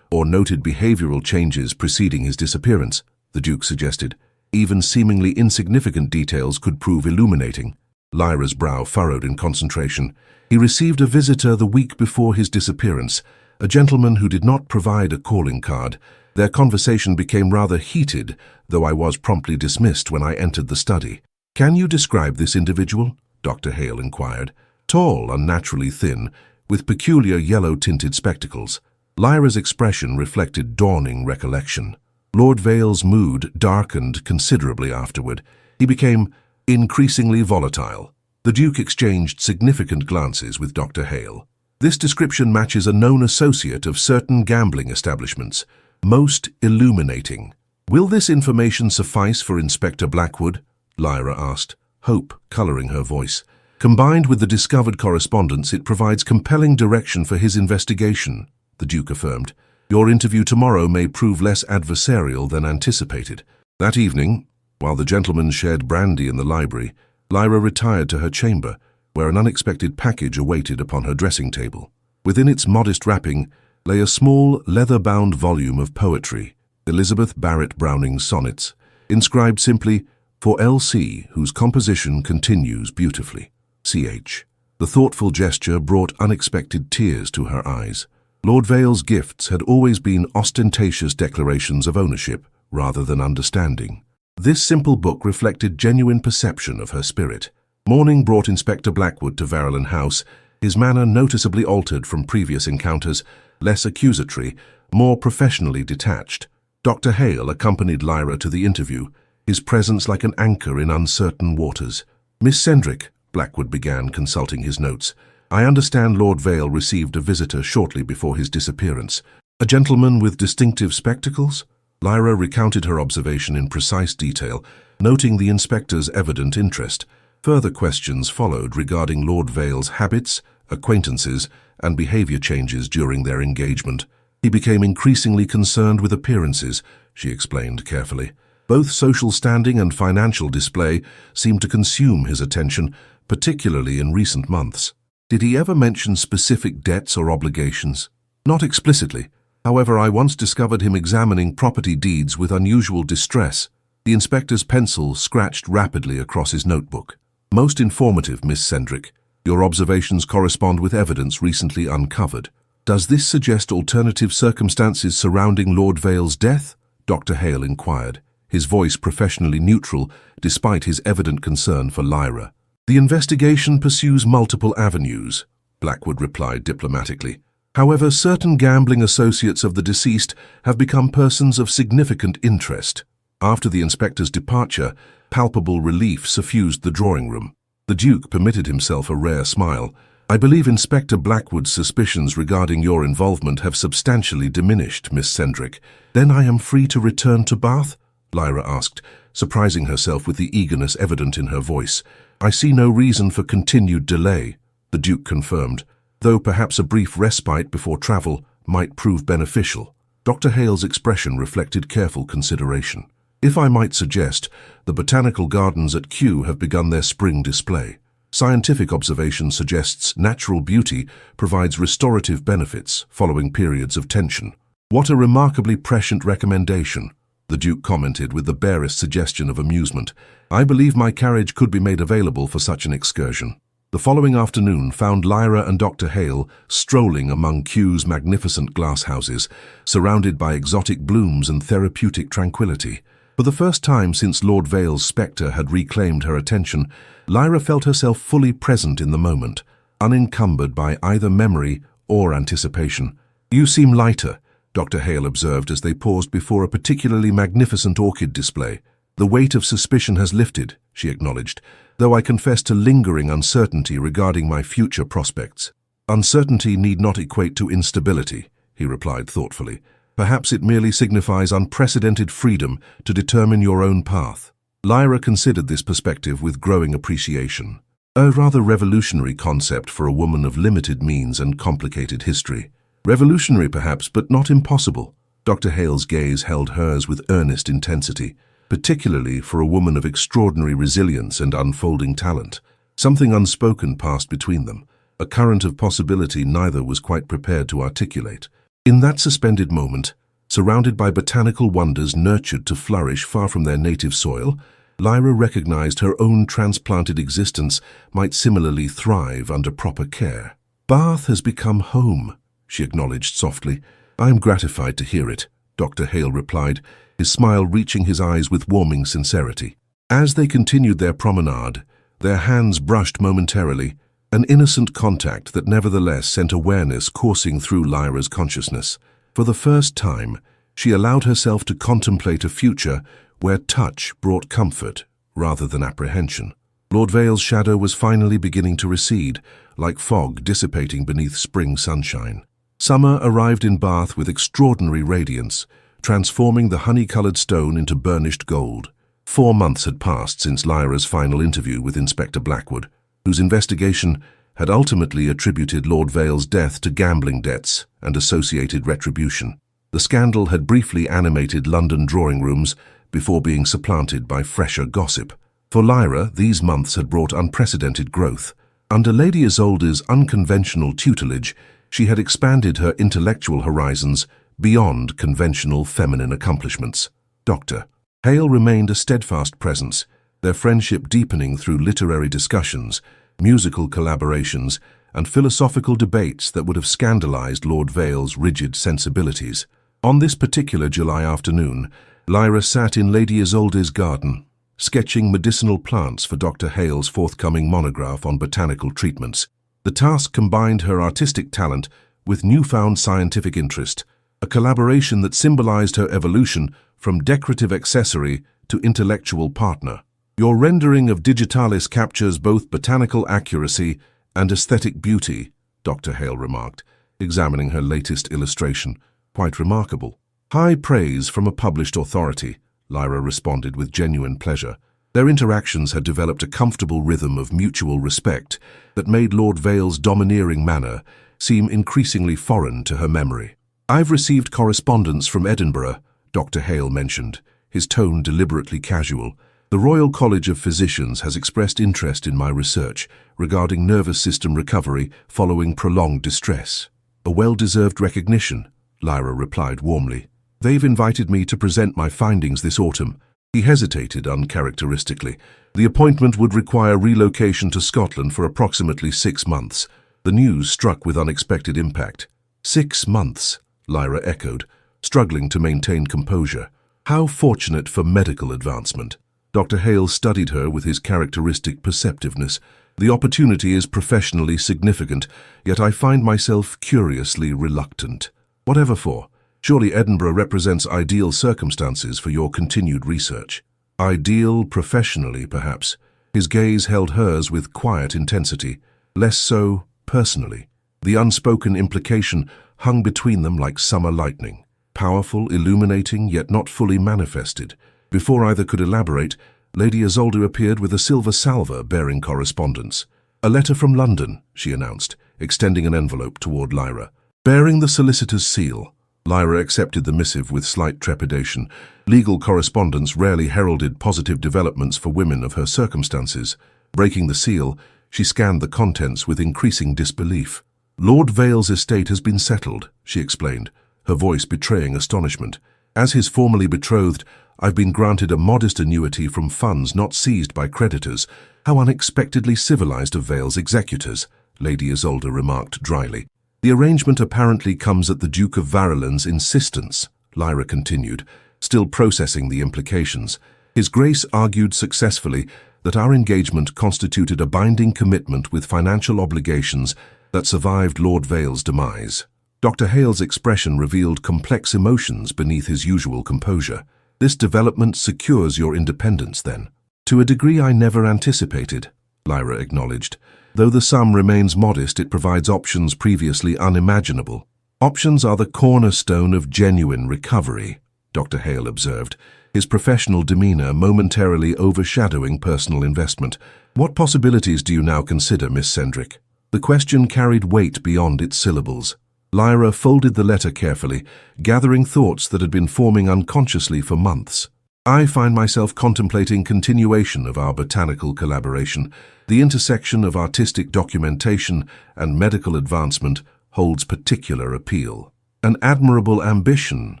or noted behavioral changes preceding his disappearance," the Duke suggested. "Even seemingly insignificant details could prove illuminating." Lyra's brow furrowed in concentration. "He received a visitor the week before his disappearance, a gentleman who did not provide a calling card. Their conversation became rather heated, though I was promptly dismissed when I entered the study." "Can you describe this individual?" Dr. Hale inquired. "Tall, unnaturally thin, with peculiar yellow-tinted spectacles." Lyra's expression reflected dawning recollection. Lord Vale's mood darkened considerably afterward. He became increasingly volatile. The Duke exchanged significant glances with Dr. Hale. "This description matches a known associate of certain gambling establishments. Most illuminating." "Will this information suffice for Inspector Blackwood?" Lyra asked, hope coloring her voice. "Combined with the discovered correspondence, it provides compelling direction for his investigation," the Duke affirmed. "Your interview tomorrow may prove less adversarial than anticipated." That evening, while the gentlemen shared brandy in the library, Lyra retired to her chamber, where an unexpected package awaited upon her dressing table. Within its modest wrapping lay a small, leather-bound volume of poetry, Elizabeth Barrett Browning's sonnets, inscribed simply, "For L.C., whose composition continues beautifully. C.H." The thoughtful gesture brought unexpected tears to her eyes. Lord Vale's gifts had always been ostentatious declarations of ownership rather than understanding. This simple book reflected genuine perception of her spirit. Morning brought Inspector Blackwood to Varelen House, his manner noticeably altered from previous encounters, less accusatory, more professionally detached. Dr. Hale accompanied Lyra to the interview, his presence like an anchor in uncertain waters. "Miss Cendric," Blackwood began, consulting his notes, "I understand Lord Vale received a visitor shortly before his disappearance. A gentleman with distinctive spectacles?" Lyra recounted her observation in precise detail, noting the inspector's evident interest. Further questions followed regarding Lord Vale's habits, acquaintances, and behavior changes during their engagement. "He became increasingly concerned with appearances," she explained carefully. "Both social standing and financial display seemed to consume his attention, particularly in recent months." "Did he ever mention specific debts or obligations?" "Not explicitly. However, I once discovered him examining property deeds with unusual distress." The inspector's pencil scratched rapidly across his notebook. "Most informative, Miss Cendric. Your observations correspond with evidence recently uncovered. Does this suggest alternative circumstances surrounding Lord Vale's death?" Dr. Hale inquired, his voice professionally neutral despite his evident concern for Lyra. "The investigation pursues multiple avenues," Blackwood replied diplomatically. "However, certain gambling associates of the deceased have become persons of significant interest." After the inspector's departure, palpable relief suffused the drawing room. The Duke permitted himself a rare smile. "I believe Inspector Blackwood's suspicions regarding your involvement have substantially diminished, Miss Cendric. Then I am free to return to Bath?" Lyra asked, surprising herself with the eagerness evident in her voice. "I see no reason for continued delay," the Duke confirmed, "though perhaps a brief respite before travel might prove beneficial." Dr. Hale's expression reflected careful consideration. "If I might suggest, the botanical gardens at Kew have begun their spring display. Scientific observation suggests natural beauty provides restorative benefits following periods of tension." "What a remarkably prescient recommendation," the Duke commented with the barest suggestion of amusement. "I believe my carriage could be made available for such an excursion." The following afternoon found Lyra and Dr. Hale strolling among Kew's magnificent glasshouses, surrounded by exotic blooms and therapeutic tranquility. For the first time since Lord Vale's spectre had reclaimed her attention, Lyra felt herself fully present in the moment, unencumbered by either memory or anticipation. "You seem lighter," Dr. Hale observed as they paused before a particularly magnificent orchid display. "The weight of suspicion has lifted," she acknowledged, "though I confess to lingering uncertainty regarding my future prospects." "Uncertainty need not equate to instability," he replied thoughtfully. "Perhaps it merely signifies unprecedented freedom to determine your own path." Lyra considered this perspective with growing appreciation. A rather revolutionary concept for a woman of limited means and complicated history. Revolutionary perhaps, but not impossible. Dr. Hale's gaze held hers with earnest intensity, particularly for a woman of extraordinary resilience and unfolding talent. Something unspoken passed between them, a current of possibility neither was quite prepared to articulate. In that suspended moment, surrounded by botanical wonders nurtured to flourish far from their native soil, Lyra recognized her own transplanted existence might similarly thrive under proper care. "Bath has become home," she acknowledged softly. "I am gratified to hear it," Dr. Hale replied, his smile reaching his eyes with warming sincerity. As they continued their promenade, their hands brushed momentarily, an innocent contact that nevertheless sent awareness coursing through Lyra's consciousness. For the first time, she allowed herself to contemplate a future where touch brought comfort rather than apprehension. Lord Vale's shadow was finally beginning to recede, like fog dissipating beneath spring sunshine. Summer arrived in Bath with extraordinary radiance, transforming the honey-colored stone into burnished gold. 4 months had passed since Lyra's final interview with Inspector Blackwood, whose investigation had ultimately attributed Lord Vale's death to gambling debts and associated retribution. The scandal had briefly animated London drawing rooms before being supplanted by fresher gossip. For Lyra, these months had brought unprecedented growth. Under Lady Isolde's unconventional tutelage, she had expanded her intellectual horizons beyond conventional feminine accomplishments. Dr. Hale remained a steadfast presence, their friendship deepening through literary discussions, musical collaborations, and philosophical debates that would have scandalized Lord Vale's rigid sensibilities. On this particular July afternoon, Lyra sat in Lady Isolde's garden, sketching medicinal plants for Dr. Hale's forthcoming monograph on botanical treatments. The task combined her artistic talent with newfound scientific interest, a collaboration that symbolized her evolution from decorative accessory to intellectual partner. Your rendering of digitalis captures both botanical accuracy and aesthetic beauty, Dr. Hale remarked, examining her latest illustration. Quite remarkable. High praise from a published authority, Lyra responded with genuine pleasure. Their interactions had developed a comfortable rhythm of mutual respect that made Lord Vale's domineering manner seem increasingly foreign to her memory. "I've received correspondence from Edinburgh," Dr. Hale mentioned, his tone deliberately casual. "The Royal College of Physicians has expressed interest in my research regarding nervous system recovery following prolonged distress." "A well-deserved recognition," Lyra replied warmly. "They've invited me to present my findings this autumn." He hesitated uncharacteristically. The appointment would require relocation to Scotland for approximately 6 months. The news struck with unexpected impact. 6 months, Lyra echoed, struggling to maintain composure. How fortunate for medical advancement. Dr. Hale studied her with his characteristic perceptiveness. "The opportunity is professionally significant, yet I find myself curiously reluctant." "Whatever for? Surely Edinburgh represents ideal circumstances for your continued research." "Ideal professionally, perhaps." His gaze held hers with quiet intensity. "Less so personally." The unspoken implication hung between them like summer lightning. Powerful, illuminating, yet not fully manifested. Before either could elaborate, Lady Isolde appeared with a silver salver bearing correspondence. "A letter from London," she announced, extending an envelope toward Lyra. "Bearing the solicitor's seal." Lyra accepted the missive with slight trepidation. Legal correspondence rarely heralded positive developments for women of her circumstances. Breaking the seal, she scanned the contents with increasing disbelief. "Lord Vale's estate has been settled," she explained, her voice betraying astonishment. "As his formerly betrothed, I've been granted a modest annuity from funds not seized by creditors." "How unexpectedly civilized of Vale's executors," Lady Isolde remarked dryly. "The arrangement apparently comes at the Duke of Varelen's insistence," Lyra continued, still processing the implications. "His Grace argued successfully that our engagement constituted a binding commitment with financial obligations that survived Lord Vale's demise." Dr. Hale's expression revealed complex emotions beneath his usual composure. "This development secures your independence, then?" "To a degree I never anticipated," Lyra acknowledged. "Though the sum remains modest, it provides options previously unimaginable." "Options are the cornerstone of genuine recovery," Dr. Hale observed, his professional demeanor momentarily overshadowing personal investment. "What possibilities do you now consider, Miss Cendric?" The question carried weight beyond its syllables. Lyra folded the letter carefully, gathering thoughts that had been forming unconsciously for months. "I find myself contemplating continuation of our botanical collaboration. The intersection of artistic documentation and medical advancement holds particular appeal." "An admirable ambition,"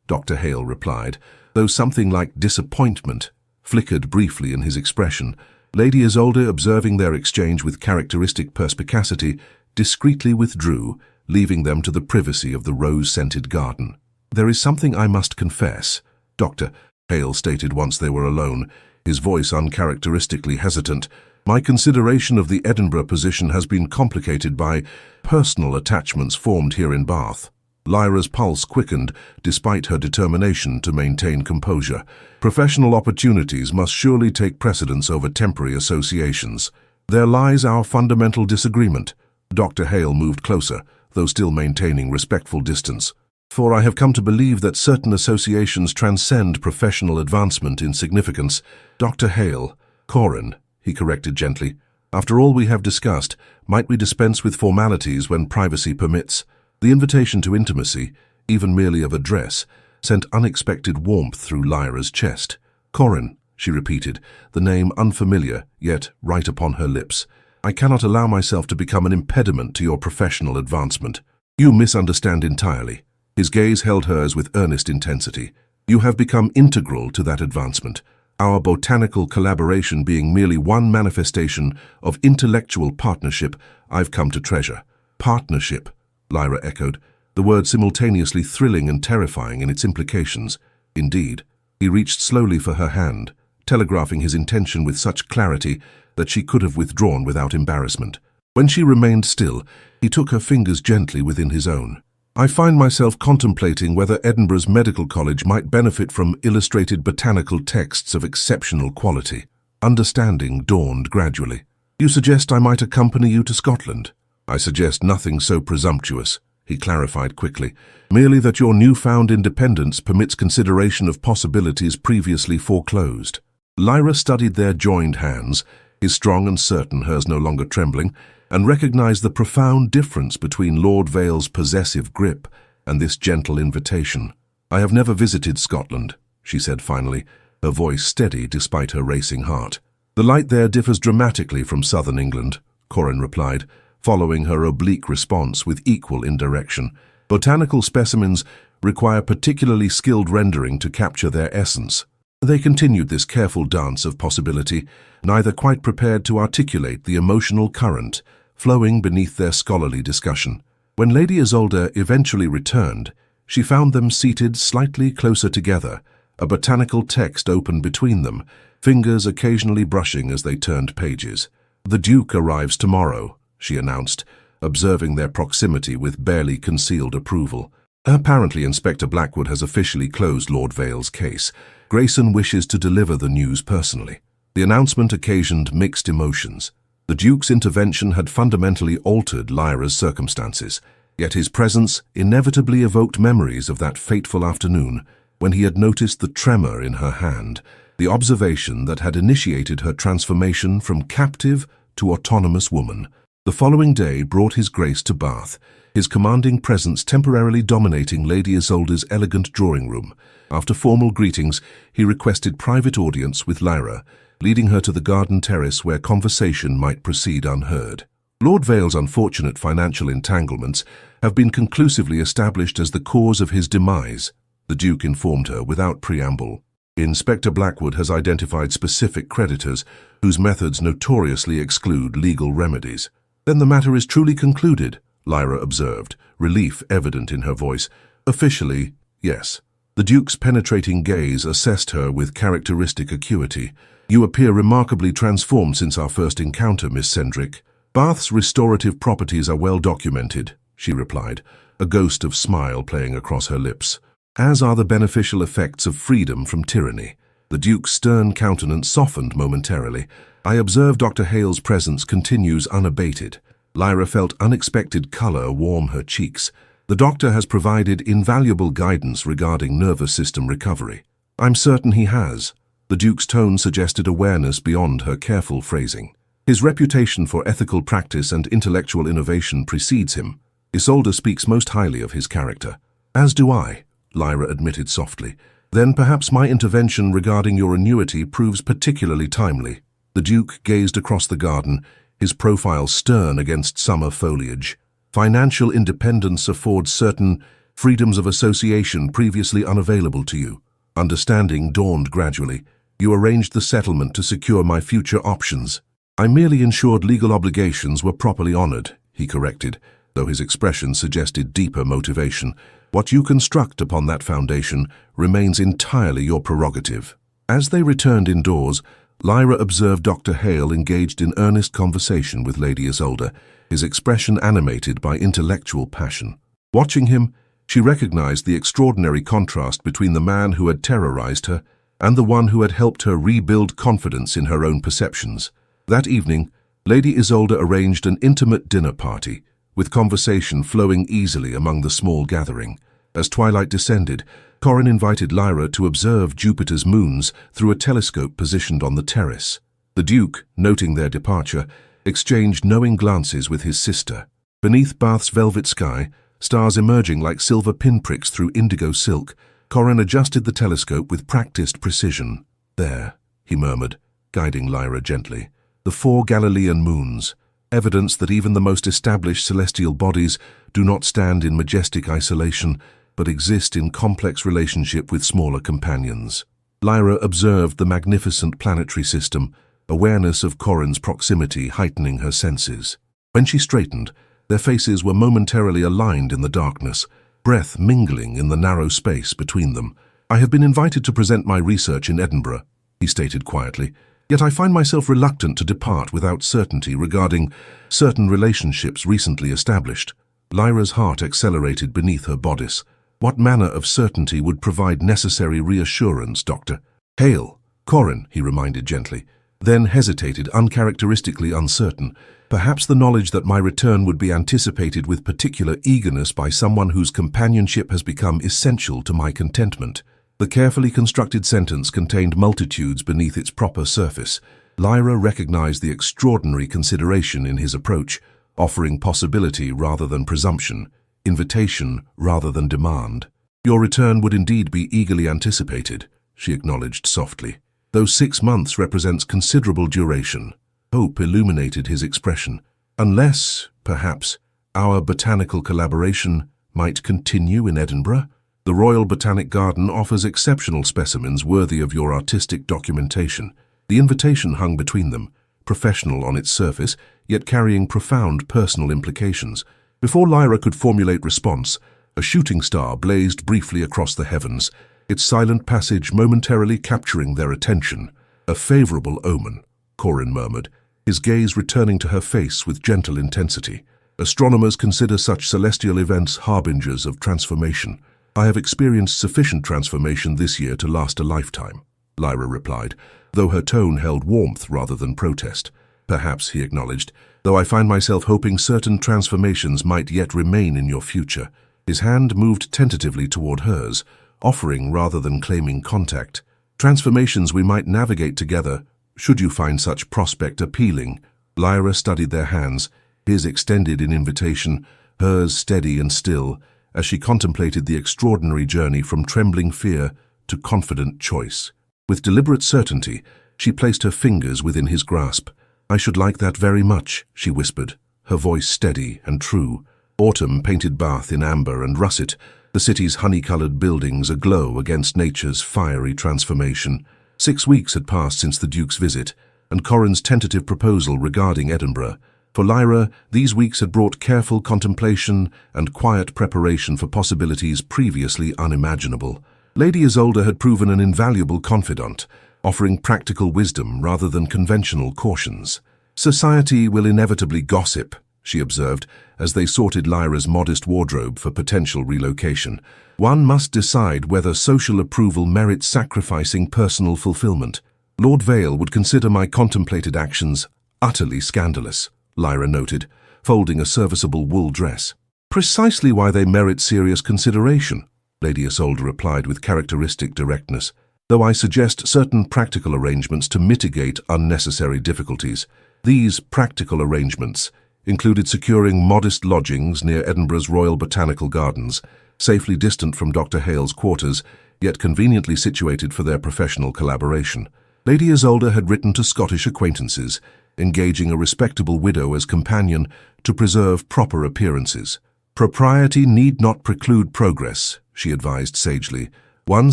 Dr. Hale replied, though something like disappointment flickered briefly in his expression. Lady Isolde, observing their exchange with characteristic perspicacity, discreetly withdrew, leaving them to the privacy of the rose-scented garden. "There is something I must confess," Dr. Hale stated once they were alone, his voice uncharacteristically hesitant. "My consideration of the Edinburgh position has been complicated by personal attachments formed here in Bath." Lyra's pulse quickened, despite her determination to maintain composure. "Professional opportunities must surely take precedence over temporary associations. There lies our fundamental disagreement." Dr. Hale moved closer, though still maintaining respectful distance. "For I have come to believe that certain associations transcend professional advancement in significance." "Dr. Hale, Corin," he corrected gently. "After all we have discussed, might we dispense with formalities when privacy permits?" The invitation to intimacy, even merely of address, sent unexpected warmth through Lyra's chest. "Corin," she repeated, the name unfamiliar, yet right upon her lips. "I cannot allow myself to become an impediment to your professional advancement." "You misunderstand entirely." His gaze held hers with earnest intensity. "You have become integral to that advancement, our botanical collaboration being merely one manifestation of intellectual partnership I've come to treasure." "Partnership," Lyra echoed, the word simultaneously thrilling and terrifying in its implications. "Indeed." He reached slowly for her hand, telegraphing his intention with such clarity that she could have withdrawn without embarrassment. When she remained still, he took her fingers gently within his own. I find myself contemplating whether Edinburgh's Medical College might benefit from illustrated botanical texts of exceptional quality. Understanding dawned gradually. You suggest I might accompany you to Scotland? I suggest nothing so presumptuous, he clarified quickly. Merely that your newfound independence permits consideration of possibilities previously foreclosed. Lyra studied their joined hands, his strong and certain, hers no longer trembling, and recognized the profound difference between Lord Vale's possessive grip and this gentle invitation. I have never visited Scotland, she said finally, her voice steady despite her racing heart. The light there differs dramatically from southern England, Corin replied, following her oblique response with equal indirection. Botanical specimens require particularly skilled rendering to capture their essence. They continued this careful dance of possibility, neither quite prepared to articulate the emotional current flowing beneath their scholarly discussion. When Lady Isolde eventually returned, she found them seated slightly closer together, a botanical text open between them, fingers occasionally brushing as they turned pages. The Duke arrives tomorrow, she announced, observing their proximity with barely concealed approval. Apparently Inspector Blackwood has officially closed Lord Vale's case. Grayson wishes to deliver the news personally. The announcement occasioned mixed emotions. The Duke's intervention had fundamentally altered Lyra's circumstances, yet his presence inevitably evoked memories of that fateful afternoon when he had noticed the tremor in her hand, the observation that had initiated her transformation from captive to autonomous woman. The following day brought his Grace to Bath, his commanding presence temporarily dominating Lady Isolde's elegant drawing room. After formal greetings, he requested private audience with Lyra, leading her to the garden terrace where conversation might proceed unheard. Lord Vale's unfortunate financial entanglements have been conclusively established as the cause of his demise, the Duke informed her without preamble. Inspector Blackwood has identified specific creditors whose methods notoriously exclude legal remedies. Then the matter is truly concluded, Lyra observed, relief evident in her voice. Officially, yes. The Duke's penetrating gaze assessed her with characteristic acuity. You appear remarkably transformed since our first encounter, Miss Cendric. Bath's restorative properties are well documented, she replied, a ghost of smile playing across her lips. As are the beneficial effects of freedom from tyranny. The Duke's stern countenance softened momentarily. I observe Dr. Hale's presence continues unabated. Lyra felt unexpected color warm her cheeks. The doctor has provided invaluable guidance regarding nervous system recovery. I'm certain he has. The Duke's tone suggested awareness beyond her careful phrasing. His reputation for ethical practice and intellectual innovation precedes him. Isolde speaks most highly of his character. As do I, Lyra admitted softly. Then perhaps my intervention regarding your annuity proves particularly timely. The Duke gazed across the garden, his profile stern against summer foliage. Financial independence affords certain freedoms of association previously unavailable to you. Understanding dawned gradually. You arranged the settlement to secure my future options. I merely ensured legal obligations were properly honored, he corrected, though his expression suggested deeper motivation. What you construct upon that foundation remains entirely your prerogative. As they returned indoors, Lyra observed Dr. Hale engaged in earnest conversation with Lady Isolde, his expression animated by intellectual passion. Watching him, she recognized the extraordinary contrast between the man who had terrorized her and the one who had helped her rebuild confidence in her own perceptions. That evening, Lady Isolde arranged an intimate dinner party, with conversation flowing easily among the small gathering. As twilight descended, Corin invited Lyra to observe Jupiter's moons through a telescope positioned on the terrace. The Duke, noting their departure, exchanged knowing glances with his sister. Beneath Bath's velvet sky, stars emerging like silver pinpricks through indigo silk, Corin adjusted the telescope with practiced precision. There, he murmured, guiding Lyra gently. The 4 Galilean moons, evidence that even the most established celestial bodies do not stand in majestic isolation, but exist in complex relationship with smaller companions. Lyra observed the magnificent planetary system, awareness of Corin's proximity heightening her senses. When she straightened, their faces were momentarily aligned in the darkness, breath mingling in the narrow space between them. I have been invited to present my research in Edinburgh, he stated quietly, yet I find myself reluctant to depart without certainty regarding certain relationships recently established. Lyra's heart accelerated beneath her bodice. What manner of certainty would provide necessary reassurance, Dr. Hale? Corin, he reminded gently, then hesitated, uncharacteristically uncertain. Perhaps the knowledge that my return would be anticipated with particular eagerness by someone whose companionship has become essential to my contentment. The carefully constructed sentence contained multitudes beneath its proper surface. Lyra recognized the extraordinary consideration in his approach, offering possibility rather than presumption, invitation rather than demand. Your return would indeed be eagerly anticipated, she acknowledged softly. Though 6 months represents considerable duration, hope illuminated his expression. Unless, perhaps, our botanical collaboration might continue in Edinburgh? The Royal Botanic Garden offers exceptional specimens worthy of your artistic documentation. The invitation hung between them, professional on its surface, yet carrying profound personal implications. Before Lyra could formulate response, a shooting star blazed briefly across the heavens, its silent passage momentarily capturing their attention. A favorable omen, Corin murmured, his gaze returning to her face with gentle intensity. Astronomers consider such celestial events harbingers of transformation. I have experienced sufficient transformation this year to last a lifetime, Lyra replied, though her tone held warmth rather than protest. Perhaps, he acknowledged, though I find myself hoping certain transformations might yet remain in your future. His hand moved tentatively toward hers, offering rather than claiming contact. Transformations we might navigate together, should you find such prospect appealing. Lyra studied their hands, his extended in invitation, hers steady and still, as she contemplated the extraordinary journey from trembling fear to confident choice. With deliberate certainty, she placed her fingers within his grasp. I should like that very much, she whispered, her voice steady and true. Autumn painted Bath in amber and russet, the city's honey-colored buildings aglow against nature's fiery transformation. 6 weeks had passed since the Duke's visit, and Corin's tentative proposal regarding Edinburgh. For Lyra, these weeks had brought careful contemplation and quiet preparation for possibilities previously unimaginable. Lady Isolde had proven an invaluable confidant, offering practical wisdom rather than conventional cautions. Society will inevitably gossip, she observed, as they sorted Lyra's modest wardrobe for potential relocation. One must decide whether social approval merits sacrificing personal fulfillment. Lord Vale would consider my contemplated actions utterly scandalous, Lyra noted, folding a serviceable wool dress. Precisely why they merit serious consideration, Lady Isolde replied with characteristic directness, though I suggest certain practical arrangements to mitigate unnecessary difficulties. These practical arrangements included securing modest lodgings near Edinburgh's Royal Botanical Gardens, safely distant from Dr. Hale's quarters, yet conveniently situated for their professional collaboration. Lady Isolde had written to Scottish acquaintances, engaging a respectable widow as companion to preserve proper appearances. Propriety need not preclude progress, she advised sagely. One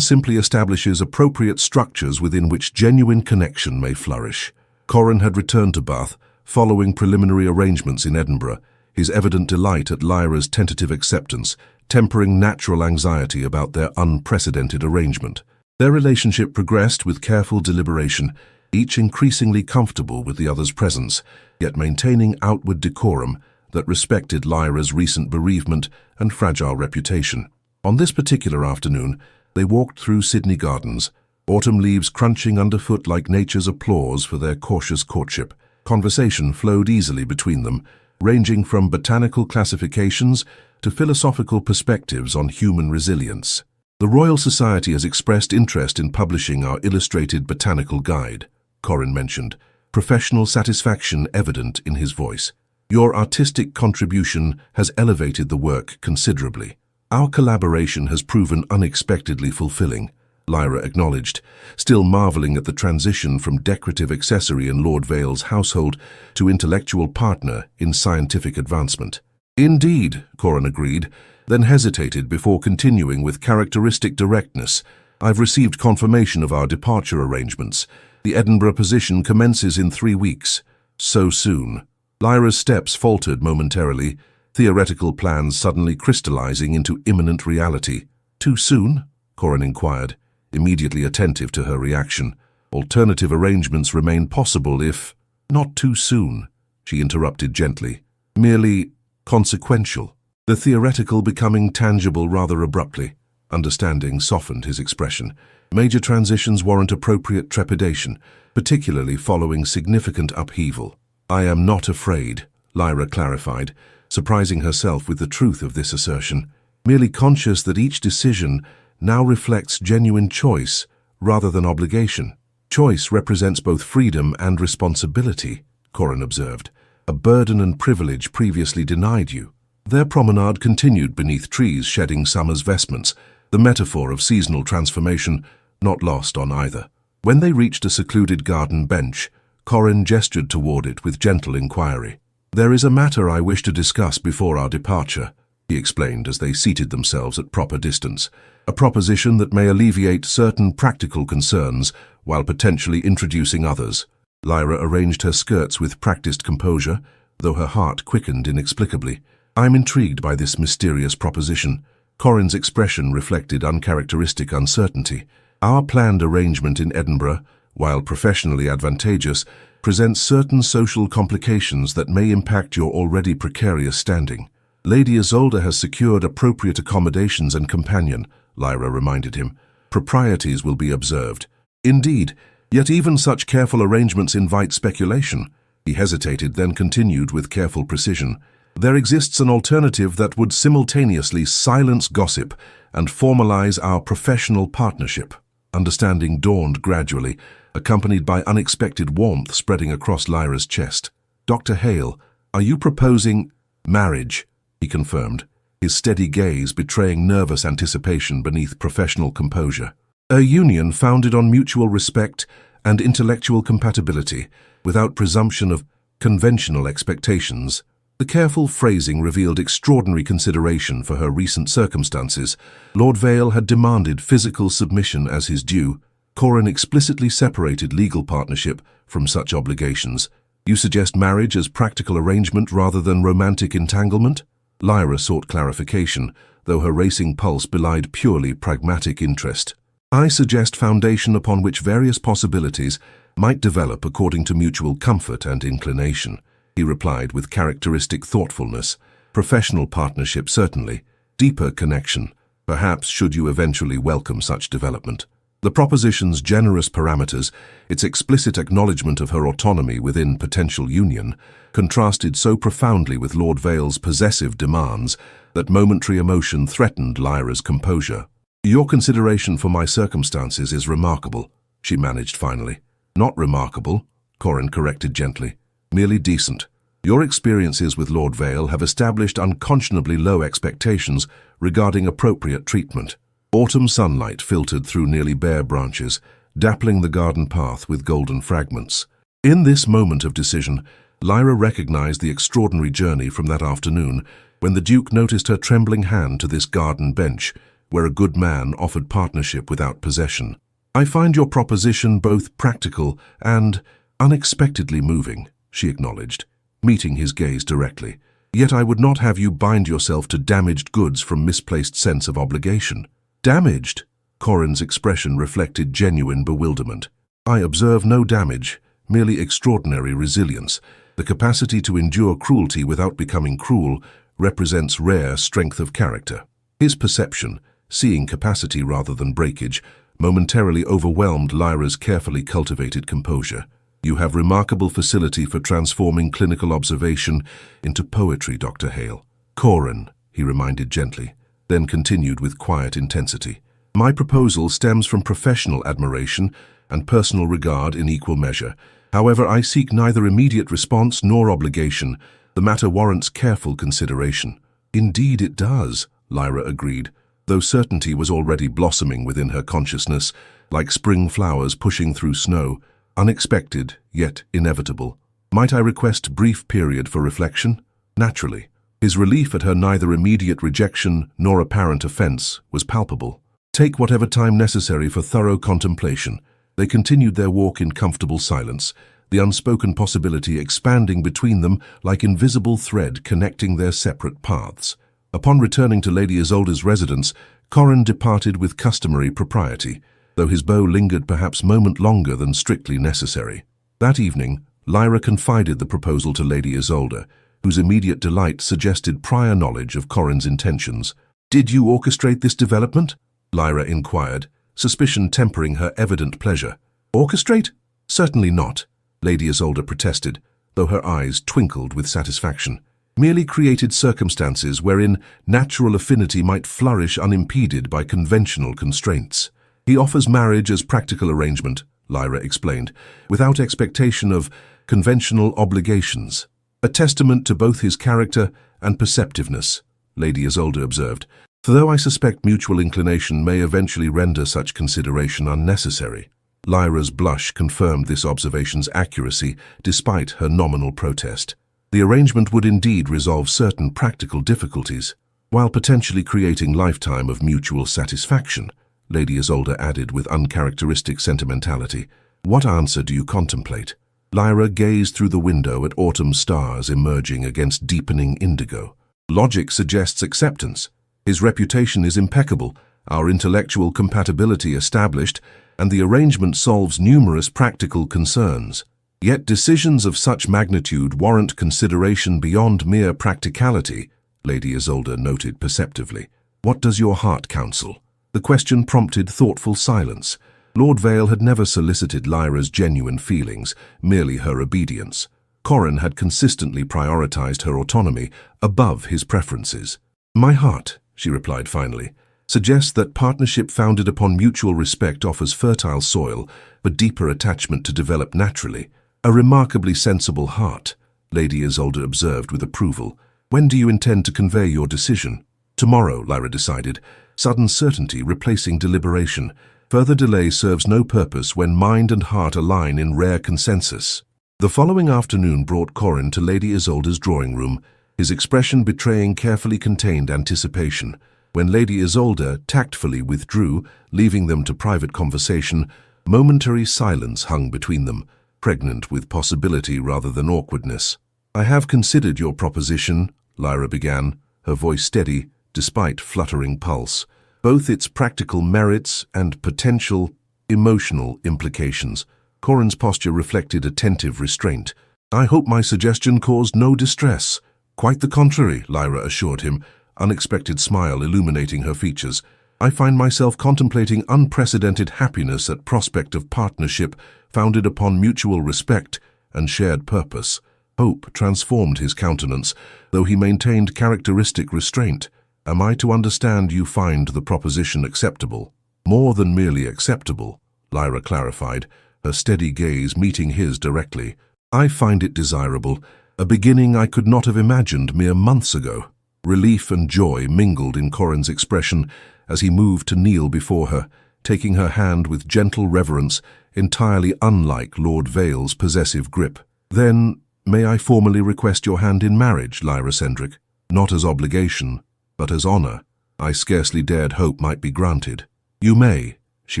simply establishes appropriate structures within which genuine connection may flourish. Corin had returned to Bath, following preliminary arrangements in Edinburgh, his evident delight at Lyra's tentative acceptance, tempering natural anxiety about their unprecedented arrangement. Their relationship progressed with careful deliberation, each increasingly comfortable with the other's presence, yet maintaining outward decorum that respected Lyra's recent bereavement and fragile reputation. On this particular afternoon, they walked through Sydney Gardens, autumn leaves crunching underfoot like nature's applause for their cautious courtship. Conversation flowed easily between them, ranging from botanical classifications to philosophical perspectives on human resilience. The Royal Society has expressed interest in publishing our illustrated botanical guide, Corin mentioned, professional satisfaction evident in his voice. Your artistic contribution has elevated the work considerably. Our collaboration has proven unexpectedly fulfilling, Lyra acknowledged, still marveling at the transition from decorative accessory in Lord Vale's household to intellectual partner in scientific advancement. Indeed, Corin agreed, then hesitated before continuing with characteristic directness. I've received confirmation of our departure arrangements. The Edinburgh position commences in 3 weeks. So soon. Lyra's steps faltered momentarily, theoretical plans suddenly crystallizing into imminent reality. Too soon? Corin inquired, immediately attentive to her reaction. Alternative arrangements remain possible if— Not too soon, she interrupted gently. Merely consequential. The theoretical becoming tangible rather abruptly. Understanding softened his expression. Major transitions warrant appropriate trepidation, particularly following significant upheaval. I am not afraid, Lyra clarified, surprising herself with the truth of this assertion. Merely conscious that each decision now reflects genuine choice rather than obligation. Choice represents both freedom and responsibility, Corin observed, a burden and privilege previously denied you. Their promenade continued beneath trees shedding summer's vestments, the metaphor of seasonal transformation not lost on either. When they reached a secluded garden bench, Corin gestured toward it with gentle inquiry. There is a matter I wish to discuss before our departure, he explained as they seated themselves at proper distance, a proposition that may alleviate certain practical concerns while potentially introducing others. Lyra arranged her skirts with practiced composure, though her heart quickened inexplicably. I'm intrigued by this mysterious proposition. Corin's expression reflected uncharacteristic uncertainty. Our planned arrangement in Edinburgh, while professionally advantageous, presents certain social complications that may impact your already precarious standing. Lady Isolde has secured appropriate accommodations and companion, Lyra reminded him. Proprieties will be observed. Indeed, yet even such careful arrangements invite speculation. He hesitated, then continued with careful precision. There exists an alternative that would simultaneously silence gossip and formalize our professional partnership. Understanding dawned gradually, accompanied by unexpected warmth spreading across Lyra's chest. Dr. Hale, are you proposing— Marriage, he confirmed, his steady gaze betraying nervous anticipation beneath professional composure. A union founded on mutual respect and intellectual compatibility, without presumption of conventional expectations. The careful phrasing revealed extraordinary consideration for her recent circumstances. Lord Vale had demanded physical submission as his due. Corin explicitly separated legal partnership from such obligations. You suggest marriage as practical arrangement rather than romantic entanglement? Lyra sought clarification, though her racing pulse belied purely pragmatic interest. I suggest foundation upon which various possibilities might develop according to mutual comfort and inclination, he replied with characteristic thoughtfulness. Professional partnership certainly, deeper connection, perhaps should you eventually welcome such development. The proposition's generous parameters, its explicit acknowledgement of her autonomy within potential union, contrasted so profoundly with Lord Vale's possessive demands that momentary emotion threatened Lyra's composure. Your consideration for my circumstances is remarkable, she managed finally. Not remarkable, Corin corrected gently. Merely decent. Your experiences with Lord Vale have established unconscionably low expectations regarding appropriate treatment. Autumn sunlight filtered through nearly bare branches, dappling the garden path with golden fragments. In this moment of decision, Lyra recognized the extraordinary journey from that afternoon when the Duke noticed her trembling hand to this garden bench, where a good man offered partnership without possession. I find your proposition both practical and unexpectedly moving, she acknowledged, meeting his gaze directly. Yet I would not have you bind yourself to damaged goods from misplaced sense of obligation. Damaged? Corin's expression reflected genuine bewilderment. I observe no damage, merely extraordinary resilience. The capacity to endure cruelty without becoming cruel represents rare strength of character. His perception, seeing capacity rather than breakage, momentarily overwhelmed Lyra's carefully cultivated composure. You have remarkable facility for transforming clinical observation into poetry, Dr. Hale. Corin, he reminded gently, then continued with quiet intensity. My proposal stems from professional admiration and personal regard in equal measure. However, I seek neither immediate response nor obligation. The matter warrants careful consideration. Indeed it does, Lyra agreed, though certainty was already blossoming within her consciousness, like spring flowers pushing through snow, unexpected, yet inevitable. Might I request brief period for reflection? Naturally. His relief at her neither immediate rejection nor apparent offense was palpable. Take whatever time necessary for thorough contemplation. They continued their walk in comfortable silence, the unspoken possibility expanding between them like invisible thread connecting their separate paths. Upon returning to Lady Isolde's residence, Corin departed with customary propriety. though his bow lingered perhaps a moment longer than strictly necessary. That evening, Lyra confided the proposal to Lady Isolde, whose immediate delight suggested prior knowledge of Corin's intentions. "Did you orchestrate this development?" Lyra inquired, suspicion tempering her evident pleasure. "Orchestrate? Certainly not," Lady Isolde protested, though her eyes twinkled with satisfaction. "Merely created circumstances wherein natural affinity might flourish unimpeded by conventional constraints. He offers marriage as practical arrangement," Lyra explained, "without expectation of conventional obligations. A testament to both his character and perceptiveness," Lady Isolde observed, "though I suspect mutual inclination may eventually render such consideration unnecessary." Lyra's blush confirmed this observation's accuracy despite her nominal protest. The arrangement would indeed resolve certain practical difficulties, while potentially creating lifetime of mutual satisfaction, Lady Isolde added with uncharacteristic sentimentality. "What answer do you contemplate?" Lyra gazed through the window at autumn stars emerging against deepening indigo. "Logic suggests acceptance. His reputation is impeccable, our intellectual compatibility established, and the arrangement solves numerous practical concerns. Yet decisions of such magnitude warrant consideration beyond mere practicality," Lady Isolde noted perceptively. "What does your heart counsel?" The question prompted thoughtful silence. Lord Vale had never solicited Lyra's genuine feelings, merely her obedience. Corin had consistently prioritized her autonomy above his preferences. "My heart," she replied finally, "suggests that partnership founded upon mutual respect offers fertile soil for deeper attachment to develop naturally." "A remarkably sensible heart," Lady Isolde observed with approval. "When do you intend to convey your decision?" "Tomorrow," Lyra decided, sudden certainty replacing deliberation. Further delay serves no purpose when mind and heart align in rare consensus. The following afternoon brought Corin to Lady Isolde's drawing room, his expression betraying carefully contained anticipation. When Lady Isolde tactfully withdrew, leaving them to private conversation, momentary silence hung between them, pregnant with possibility rather than awkwardness. "I have considered your proposition," Lyra began, her voice steady despite fluttering pulse, "both its practical merits and potential emotional implications." Corin's posture reflected attentive restraint. "I hope my suggestion caused no distress." "Quite the contrary," Lyra assured him, unexpected smile illuminating her features. "I find myself contemplating unprecedented happiness at prospect of partnership founded upon mutual respect and shared purpose." Hope transformed his countenance, though he maintained characteristic restraint. "Am I to understand you find the proposition acceptable?" "More than merely acceptable," Lyra clarified, her steady gaze meeting his directly. "I find it desirable, a beginning I could not have imagined mere months ago." Relief and joy mingled in Corin's expression as he moved to kneel before her, taking her hand with gentle reverence, entirely unlike Lord Vale's possessive grip. "Then, may I formally request your hand in marriage, Lyra Cendric? Not as obligation, but as honor. I scarcely dared hope might be granted." "You may," she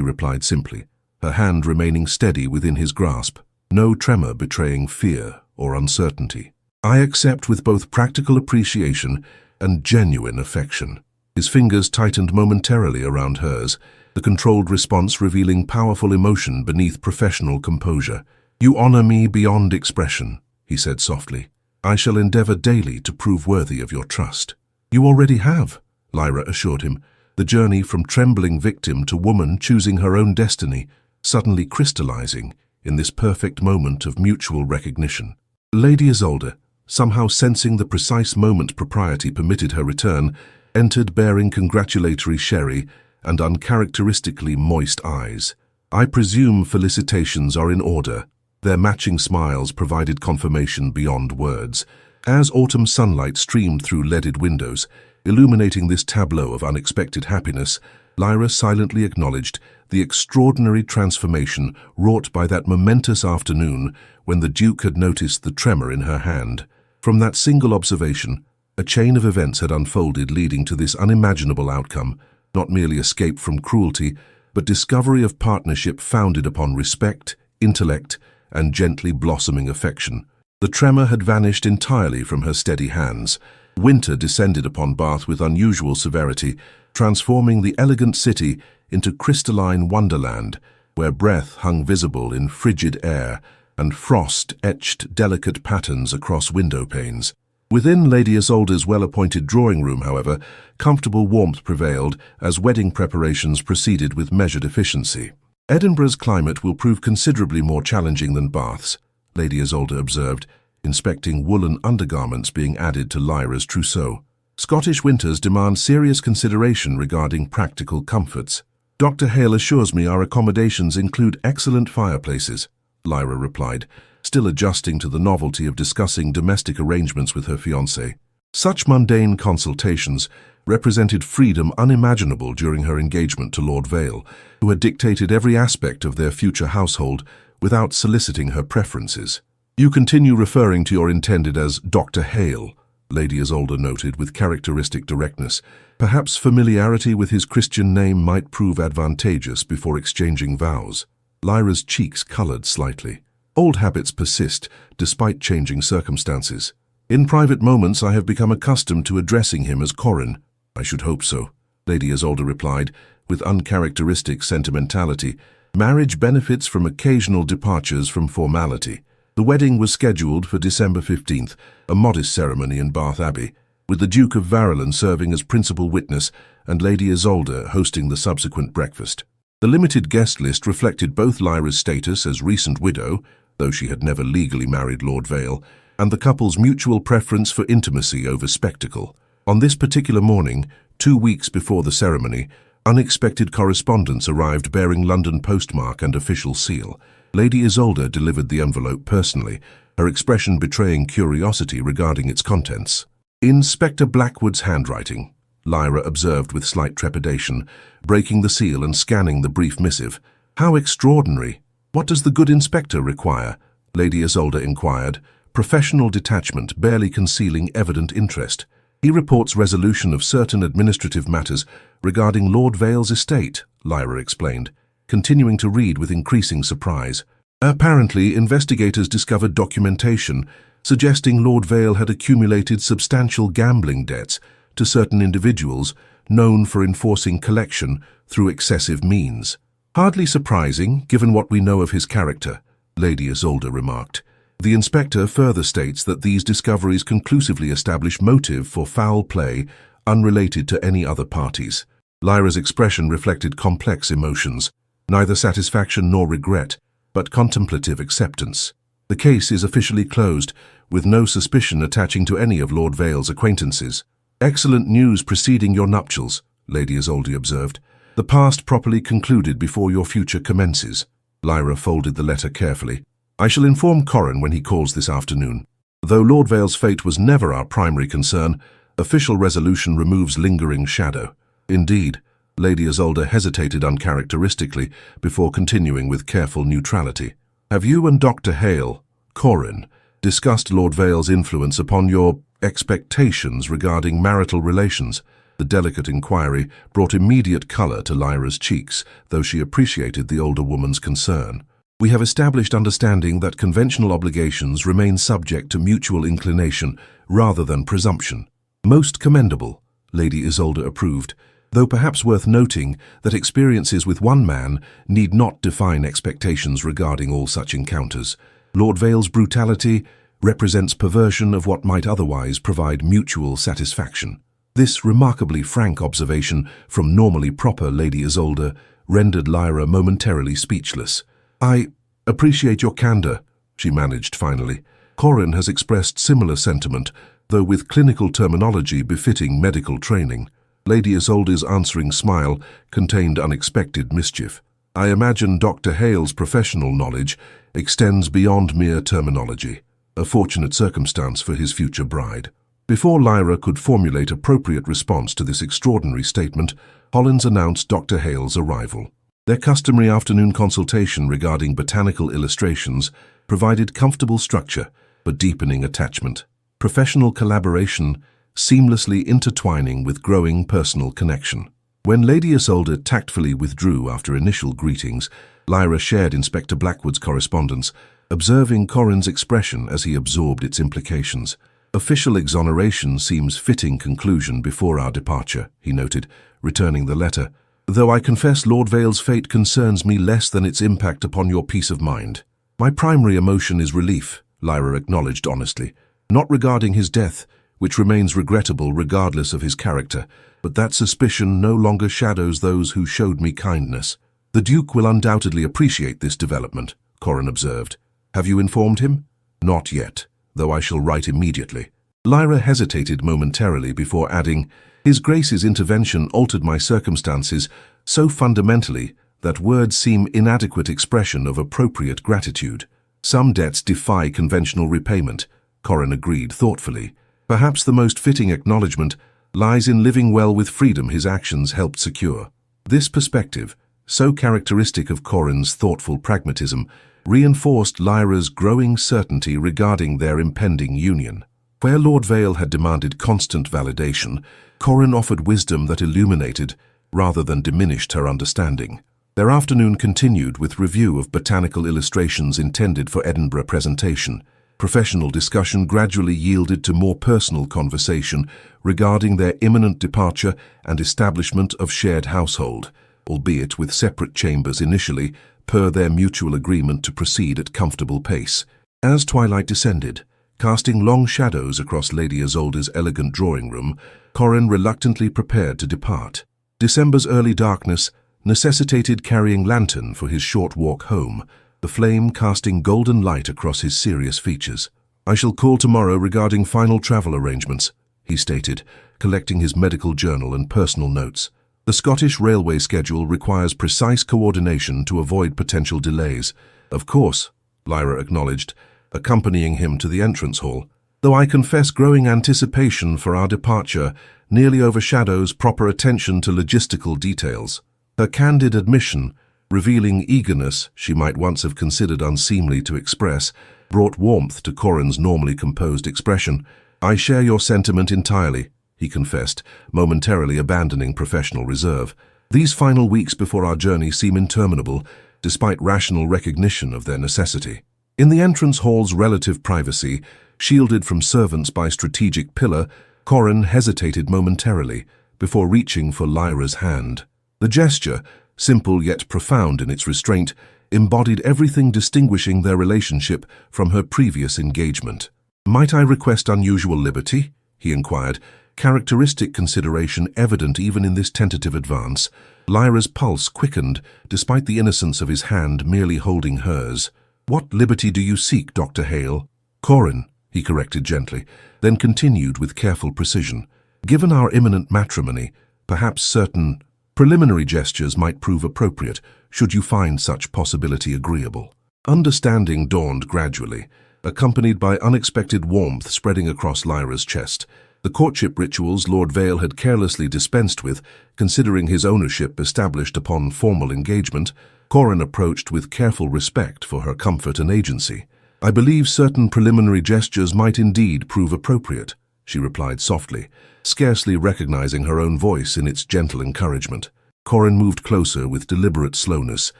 replied simply, her hand remaining steady within his grasp, no tremor betraying fear or uncertainty. "I accept with both practical appreciation and genuine affection." His fingers tightened momentarily around hers, the controlled response revealing powerful emotion beneath professional composure. "You honor me beyond expression," he said softly. "I shall endeavor daily to prove worthy of your trust." "You already have," Lyra assured him, the journey from trembling victim to woman choosing her own destiny, suddenly crystallizing in this perfect moment of mutual recognition. Lady Isolde, somehow sensing the precise moment propriety permitted her return, entered bearing congratulatory sherry and uncharacteristically moist eyes. "I presume felicitations are in order." Their matching smiles provided confirmation beyond words. As autumn sunlight streamed through leaded windows, illuminating this tableau of unexpected happiness, Lyra silently acknowledged the extraordinary transformation wrought by that momentous afternoon when the Duke had noticed the tremor in her hand. From that single observation, a chain of events had unfolded leading to this unimaginable outcome, not merely escape from cruelty, but discovery of partnership founded upon respect, intellect, and gently blossoming affection. The tremor had vanished entirely from her steady hands. Winter descended upon Bath with unusual severity, transforming the elegant city into crystalline wonderland, where breath hung visible in frigid air and frost etched delicate patterns across window panes. Within Lady Isolde's well-appointed drawing room, however, comfortable warmth prevailed as wedding preparations proceeded with measured efficiency. "Edinburgh's climate will prove considerably more challenging than Bath's," Lady Isolde observed, inspecting woolen undergarments being added to Lyra's trousseau. "Scottish winters demand serious consideration regarding practical comforts. Dr. Hale assures me our accommodations include excellent fireplaces," Lyra replied, still adjusting to the novelty of discussing domestic arrangements with her fiancé. Such mundane consultations represented freedom unimaginable during her engagement to Lord Vale, who had dictated every aspect of their future household without soliciting her preferences. "You continue referring to your intended as Dr. Hale," Lady Isolde noted with characteristic directness. "Perhaps familiarity with his Christian name might prove advantageous before exchanging vows." Lyra's cheeks colored slightly. "Old habits persist, despite changing circumstances. In private moments I have become accustomed to addressing him as Corin." "I should hope so," Lady Isolde replied, with uncharacteristic sentimentality. "Marriage benefits from occasional departures from formality." The wedding was scheduled for December 15th, a modest ceremony in Bath Abbey, with the Duke of Varelen serving as principal witness and Lady Isolde hosting the subsequent breakfast. The limited guest list reflected both Lyra's status as recent widow, though she had never legally married Lord Vale, and the couple's mutual preference for intimacy over spectacle. On this particular morning, 2 weeks before the ceremony, unexpected correspondence arrived bearing London postmark and official seal. Lady Isolde delivered the envelope personally, her expression betraying curiosity regarding its contents. "Inspector Blackwood's handwriting," Lyra observed with slight trepidation, breaking the seal and scanning the brief missive. "How extraordinary! What does the good inspector require?" Lady Isolde inquired, professional detachment barely concealing evident interest. "He reports resolution of certain administrative matters regarding Lord Vale's estate," Lyra explained, continuing to read with increasing surprise. "Apparently, investigators discovered documentation suggesting Lord Vale had accumulated substantial gambling debts to certain individuals known for enforcing collection through excessive means. Hardly surprising, given what we know of his character," Lady Isolde remarked. The inspector further states that these discoveries conclusively establish motive for foul play unrelated to any other parties. Lyra's expression reflected complex emotions, neither satisfaction nor regret, but contemplative acceptance. "The case is officially closed, with no suspicion attaching to any of Lord Vale's acquaintances." "Excellent news preceding your nuptials," Lady Isolde observed. "The past properly concluded before your future commences." Lyra folded the letter carefully. "I shall inform Corin when he calls this afternoon. Though Lord Vale's fate was never our primary concern, official resolution removes lingering shadow." "Indeed." Lady Isolde hesitated uncharacteristically before continuing with careful neutrality. "Have you and Dr. Hale, Corin, discussed Lord Vale's influence upon your expectations regarding marital relations?" The delicate inquiry brought immediate colour to Lyra's cheeks, though she appreciated the older woman's concern. "We have established understanding that conventional obligations remain subject to mutual inclination rather than presumption." "Most commendable," Lady Isolde approved, though perhaps worth noting that experiences with one man need not define expectations regarding all such encounters. Lord Vale's brutality represents perversion of what might otherwise provide mutual satisfaction. This remarkably frank observation from normally proper Lady Isolde rendered Lyra momentarily speechless. "I appreciate your candor," she managed finally. "Corin has expressed similar sentiment, though with clinical terminology befitting medical training." Lady Isolde's answering smile contained unexpected mischief. "I imagine Dr. Hale's professional knowledge extends beyond mere terminology, a fortunate circumstance for his future bride." Before Lyra could formulate appropriate response to this extraordinary statement, Hollins announced Dr. Hale's arrival. Their customary afternoon consultation regarding botanical illustrations provided comfortable structure for deepening attachment, professional collaboration seamlessly intertwining with growing personal connection. When Lady Isolde tactfully withdrew after initial greetings, Lyra shared Inspector Blackwood's correspondence, observing Corin's expression as he absorbed its implications. "Official exoneration seems fitting conclusion before our departure," he noted, returning the letter. though I confess Lord Vale's fate concerns me less than its impact upon your peace of mind. My primary emotion is relief, Lyra acknowledged honestly, not regarding his death, which remains regrettable regardless of his character, but that suspicion no longer shadows those who showed me kindness. The Duke will undoubtedly appreciate this development, Corin observed. Have you informed him? Not yet, though I shall write immediately. Lyra hesitated momentarily before adding, His Grace's intervention altered my circumstances so fundamentally that words seem inadequate expression of appropriate gratitude. Some debts defy conventional repayment, Corin agreed thoughtfully. Perhaps the most fitting acknowledgement lies in living well with freedom his actions helped secure. This perspective, so characteristic of Corin's thoughtful pragmatism, reinforced Lyra's growing certainty regarding their impending union. Where Lord Vale had demanded constant validation, Corin offered wisdom that illuminated rather than diminished her understanding. Their afternoon continued with review of botanical illustrations intended for Edinburgh presentation. Professional discussion gradually yielded to more personal conversation regarding their imminent departure and establishment of shared household, albeit with separate chambers initially, per their mutual agreement to proceed at comfortable pace. As twilight descended, casting long shadows across Lady Isolde's elegant drawing room, Corin reluctantly prepared to depart. December's early darkness necessitated carrying lantern for his short walk home, the flame casting golden light across his serious features. I shall call tomorrow regarding final travel arrangements, he stated, collecting his medical journal and personal notes. The Scottish railway schedule requires precise coordination to avoid potential delays. Of course, Lyra acknowledged, accompanying him to the entrance hall, though I confess growing anticipation for our departure nearly overshadows proper attention to logistical details. Her candid admission, revealing eagerness she might once have considered unseemly to express, brought warmth to Corin's normally composed expression. I share your sentiment entirely, he confessed, momentarily abandoning professional reserve. These final weeks before our journey seem interminable, despite rational recognition of their necessity. In the entrance hall's relative privacy, shielded from servants by strategic pillar, Corin hesitated momentarily before reaching for Lyra's hand. The gesture, simple yet profound in its restraint, embodied everything distinguishing their relationship from her previous engagement. Might I request unusual liberty? He inquired, characteristic consideration evident even in this tentative advance. Lyra's pulse quickened, despite the innocence of his hand merely holding hers. What liberty do you seek, Dr. Hale? Corin, he corrected gently, then continued with careful precision. Given our imminent matrimony, perhaps certain preliminary gestures might prove appropriate, should you find such possibility agreeable. Understanding dawned gradually, accompanied by unexpected warmth spreading across Lyra's chest. The courtship rituals Lord Vale had carelessly dispensed with, considering his ownership established upon formal engagement, Corin approached with careful respect for her comfort and agency. I believe certain preliminary gestures might indeed prove appropriate, she replied softly, scarcely recognizing her own voice in its gentle encouragement. Corin moved closer with deliberate slowness,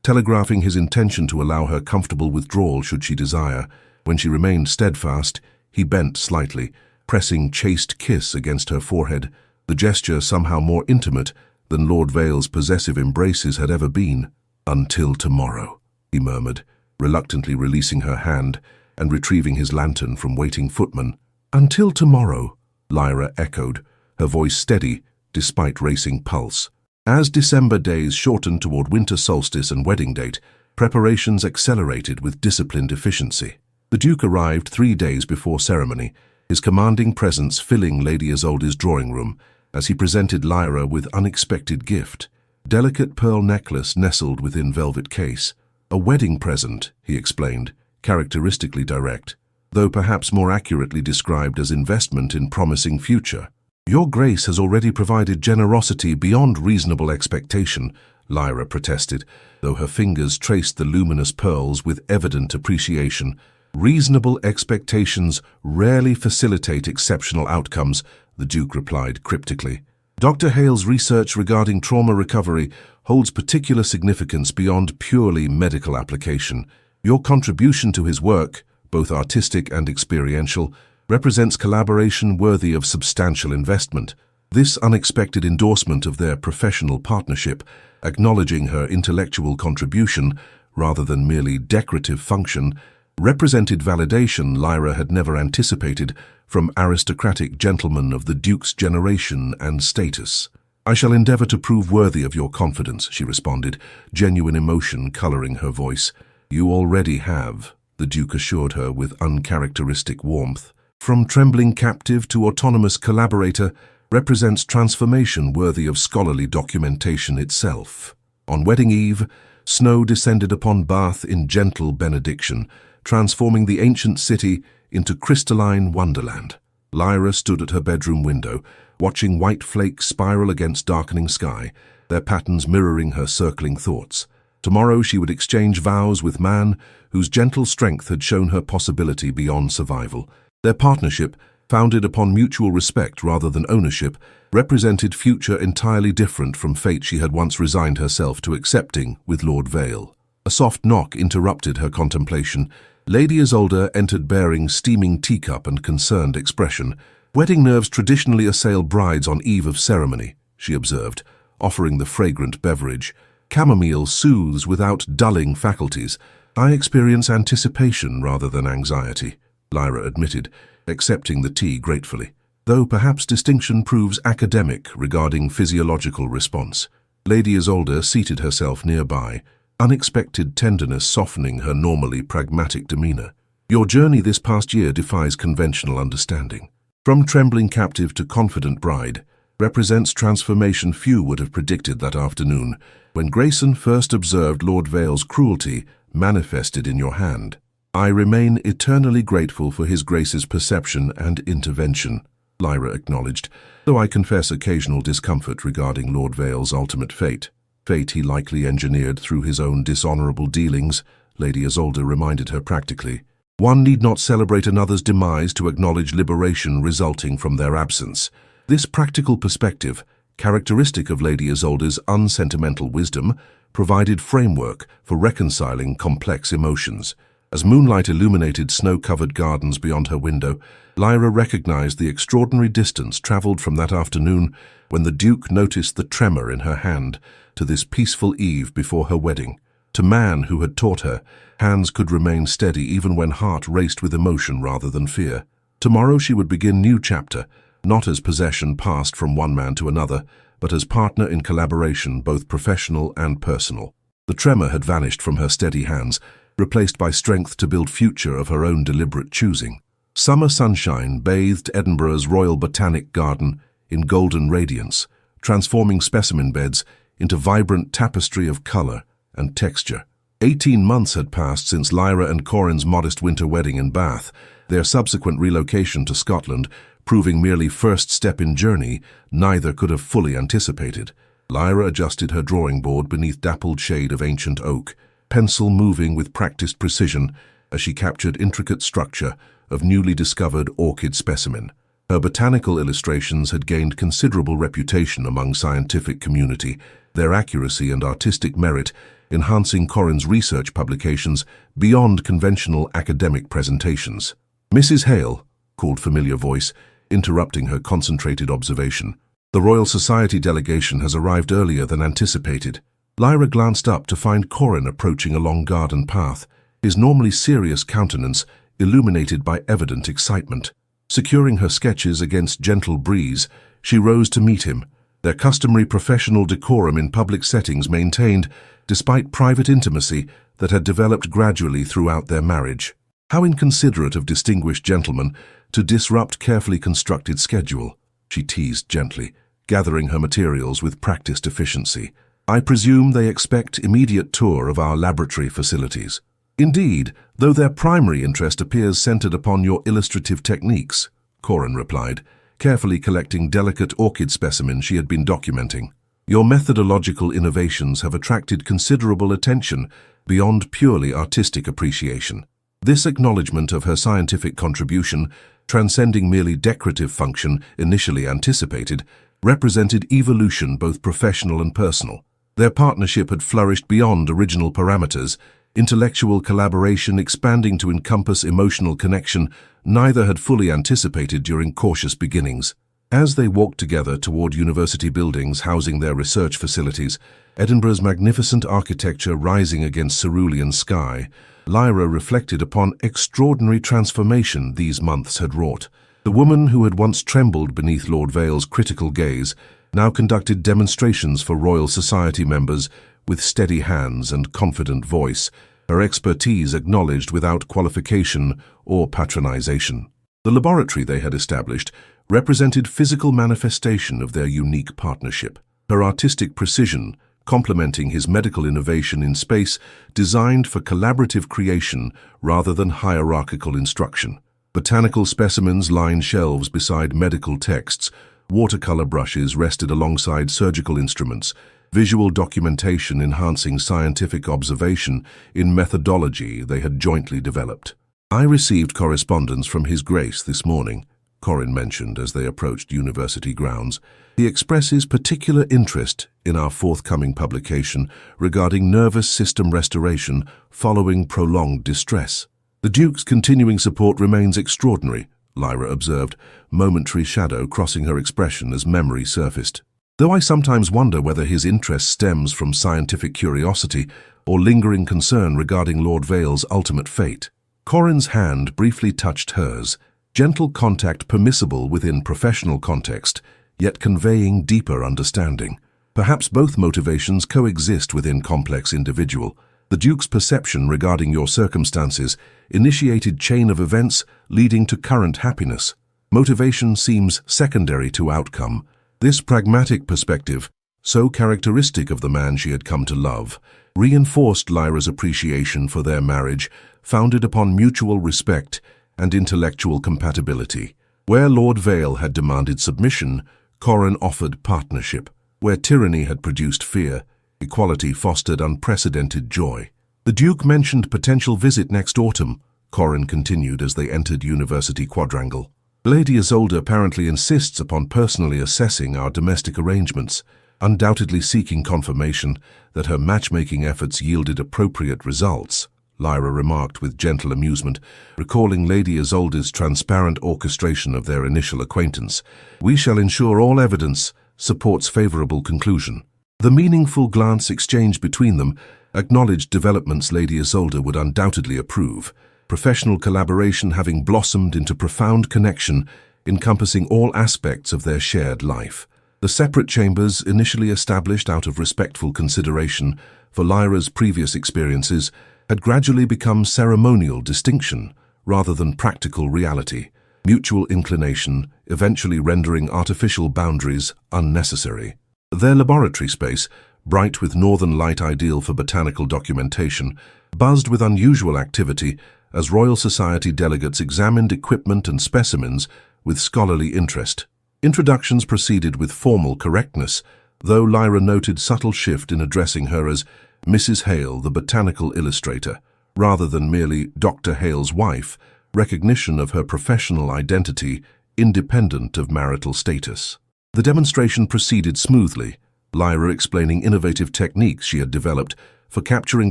telegraphing his intention to allow her comfortable withdrawal should she desire. When she remained steadfast, he bent slightly, pressing chaste kiss against her forehead, the gesture somehow more intimate than Lord Vale's possessive embraces had ever been. Until tomorrow, he murmured, reluctantly releasing her hand and retrieving his lantern from waiting footmen. Until tomorrow, Lyra echoed, her voice steady despite racing pulse. As December days shortened toward winter solstice and wedding date, preparations accelerated with disciplined efficiency. The Duke arrived 3 days before ceremony, his commanding presence filling Lady Isolde's drawing room as he presented Lyra with unexpected gift. Delicate pearl necklace nestled within velvet case. A wedding present, he explained, characteristically direct, though perhaps more accurately described as investment in promising future. Your Grace has already provided generosity beyond reasonable expectation, Lyra protested, though her fingers traced the luminous pearls with evident appreciation. Reasonable expectations rarely facilitate exceptional outcomes, the Duke replied cryptically. Dr. Hale's research regarding trauma recovery holds particular significance beyond purely medical application. Your contribution to his work, both artistic and experiential, represents collaboration worthy of substantial investment. This unexpected endorsement of their professional partnership, acknowledging her intellectual contribution rather than merely decorative function, represented validation Lyra had never anticipated from aristocratic gentlemen of the Duke's generation and status. "I shall endeavor to prove worthy of your confidence," she responded, genuine emotion coloring her voice. "You already have," the Duke assured her with uncharacteristic warmth. "From trembling captive to autonomous collaborator represents transformation worthy of scholarly documentation itself." On wedding eve, snow descended upon Bath in gentle benediction, transforming the ancient city into crystalline wonderland. Lyra stood at her bedroom window, watching white flakes spiral against darkening sky, their patterns mirroring her circling thoughts. Tomorrow she would exchange vows with man whose gentle strength had shown her possibility beyond survival. Their partnership, founded upon mutual respect rather than ownership, represented future entirely different from fate she had once resigned herself to accepting with Lord Vale. A soft knock interrupted her contemplation. Lady Isolde entered bearing steaming teacup and concerned expression. "Wedding nerves traditionally assail brides on eve of ceremony," she observed, offering the fragrant beverage. "Chamomile soothes without dulling faculties. I experience anticipation rather than anxiety," Lyra admitted, accepting the tea gratefully, though perhaps distinction proves academic regarding physiological response. Lady Isolde seated herself nearby, unexpected tenderness softening her normally pragmatic demeanor. "Your journey this past year defies conventional understanding. From trembling captive to confident bride represents transformation few would have predicted that afternoon, when Grayson first observed Lord Vale's cruelty manifested in your hand. I remain eternally grateful for His Grace's perception and intervention," Lyra acknowledged, "though I confess occasional discomfort regarding Lord Vale's ultimate fate. Fate he likely engineered through his own dishonorable dealings," Lady Isolde reminded her practically. "One need not celebrate another's demise to acknowledge liberation resulting from their absence." This practical perspective, characteristic of Lady Isolde's unsentimental wisdom, provided framework for reconciling complex emotions. As moonlight illuminated snow-covered gardens beyond her window, Lyra recognized the extraordinary distance traveled from that afternoon when the Duke noticed the tremor in her hand to this peaceful eve before her wedding. To man who had taught her, hands could remain steady even when heart raced with emotion rather than fear. Tomorrow she would begin new chapter, not as possession passed from one man to another, but as partner in collaboration, both professional and personal. The tremor had vanished from her steady hands, replaced by strength to build future of her own deliberate choosing. Summer sunshine bathed Edinburgh's Royal Botanic Garden in golden radiance, transforming specimen beds into vibrant tapestry of color and texture. 18 months had passed since Lyra and Corin's modest winter wedding in Bath, their subsequent relocation to Scotland proving merely first step in journey neither could have fully anticipated. Lyra adjusted her drawing board beneath dappled shade of ancient oak, pencil moving with practiced precision as she captured intricate structure of newly discovered orchid specimen. Her botanical illustrations had gained considerable reputation among scientific community, their accuracy and artistic merit enhancing Corin's research publications beyond conventional academic presentations. "Mrs. Hale," called familiar voice, interrupting her concentrated observation. "The Royal Society delegation has arrived earlier than anticipated." Lyra glanced up to find Corin approaching along garden path, his normally serious countenance illuminated by evident excitement. Securing her sketches against gentle breeze, she rose to meet him, their customary professional decorum in public settings maintained despite private intimacy that had developed gradually throughout their marriage. How inconsiderate of distinguished gentlemen to disrupt carefully constructed schedule, she teased gently, gathering her materials with practiced efficiency. "I presume they expect immediate tour of our laboratory facilities." "Indeed, though their primary interest appears centered upon your illustrative techniques," Corin replied, carefully collecting delicate orchid specimens she had been documenting. "Your methodological innovations have attracted considerable attention beyond purely artistic appreciation." This acknowledgement of her scientific contribution, transcending merely decorative function initially anticipated, represented evolution both professional and personal. Their partnership had flourished beyond original parameters, intellectual collaboration expanding to encompass emotional connection neither had fully anticipated during cautious beginnings. As they walked together toward university buildings housing their research facilities, Edinburgh's magnificent architecture rising against cerulean sky, Lyra reflected upon extraordinary transformation these months had wrought. The woman who had once trembled beneath Lord Vale's critical gaze now conducted demonstrations for Royal Society members with steady hands and confident voice, her expertise acknowledged without qualification or patronization. The laboratory they had established represented physical manifestation of their unique partnership. Her artistic precision, complementing his medical innovation in space designed for collaborative creation rather than hierarchical instruction. Botanical specimens lined shelves beside medical texts, watercolor brushes rested alongside surgical instruments, visual documentation enhancing scientific observation in methodology they had jointly developed. "I received correspondence from His Grace this morning," Corin mentioned as they approached university grounds. "He expresses particular interest in our forthcoming publication regarding nervous system restoration following prolonged distress." "The Duke's continuing support remains extraordinary," Lyra observed, momentary shadow crossing her expression as memory surfaced. "Though I sometimes wonder whether his interest stems from scientific curiosity or lingering concern regarding Lord Vale's ultimate fate." Corin's hand briefly touched hers, gentle contact permissible within professional context, yet conveying deeper understanding. Perhaps both motivations coexist within complex individual. The Duke's perception regarding your circumstances initiated chain of events leading to current happiness. Motivation seems secondary to outcome. This pragmatic perspective, so characteristic of the man she had come to love, reinforced Lyra's appreciation for their marriage, founded upon mutual respect and intellectual compatibility. Where Lord Vale had demanded submission, Corin offered partnership. Where tyranny had produced fear, equality fostered unprecedented joy. "The Duke mentioned potential visit next autumn," Corin continued as they entered University Quadrangle. "Lady Isolde apparently insists upon personally assessing our domestic arrangements, undoubtedly seeking confirmation that her matchmaking efforts yielded appropriate results," Lyra remarked with gentle amusement, recalling Lady Isolde's transparent orchestration of their initial acquaintance. "We shall ensure all evidence supports favorable conclusion." The meaningful glance exchanged between them acknowledged developments Lady Isolde would undoubtedly approve, professional collaboration having blossomed into profound connection encompassing all aspects of their shared life. The separate chambers, initially established out of respectful consideration for Lyra's previous experiences, had gradually become ceremonial distinction rather than practical reality, mutual inclination eventually rendering artificial boundaries unnecessary. Their laboratory space, bright with northern light ideal for botanical documentation, buzzed with unusual activity as Royal Society delegates examined equipment and specimens with scholarly interest. Introductions proceeded with formal correctness, though Lyra noted subtle shift in addressing her as Mrs. Hale, the botanical illustrator, rather than merely Dr. Hale's wife, recognition of her professional identity independent of marital status. The demonstration proceeded smoothly, Lyra explaining innovative techniques she had developed for capturing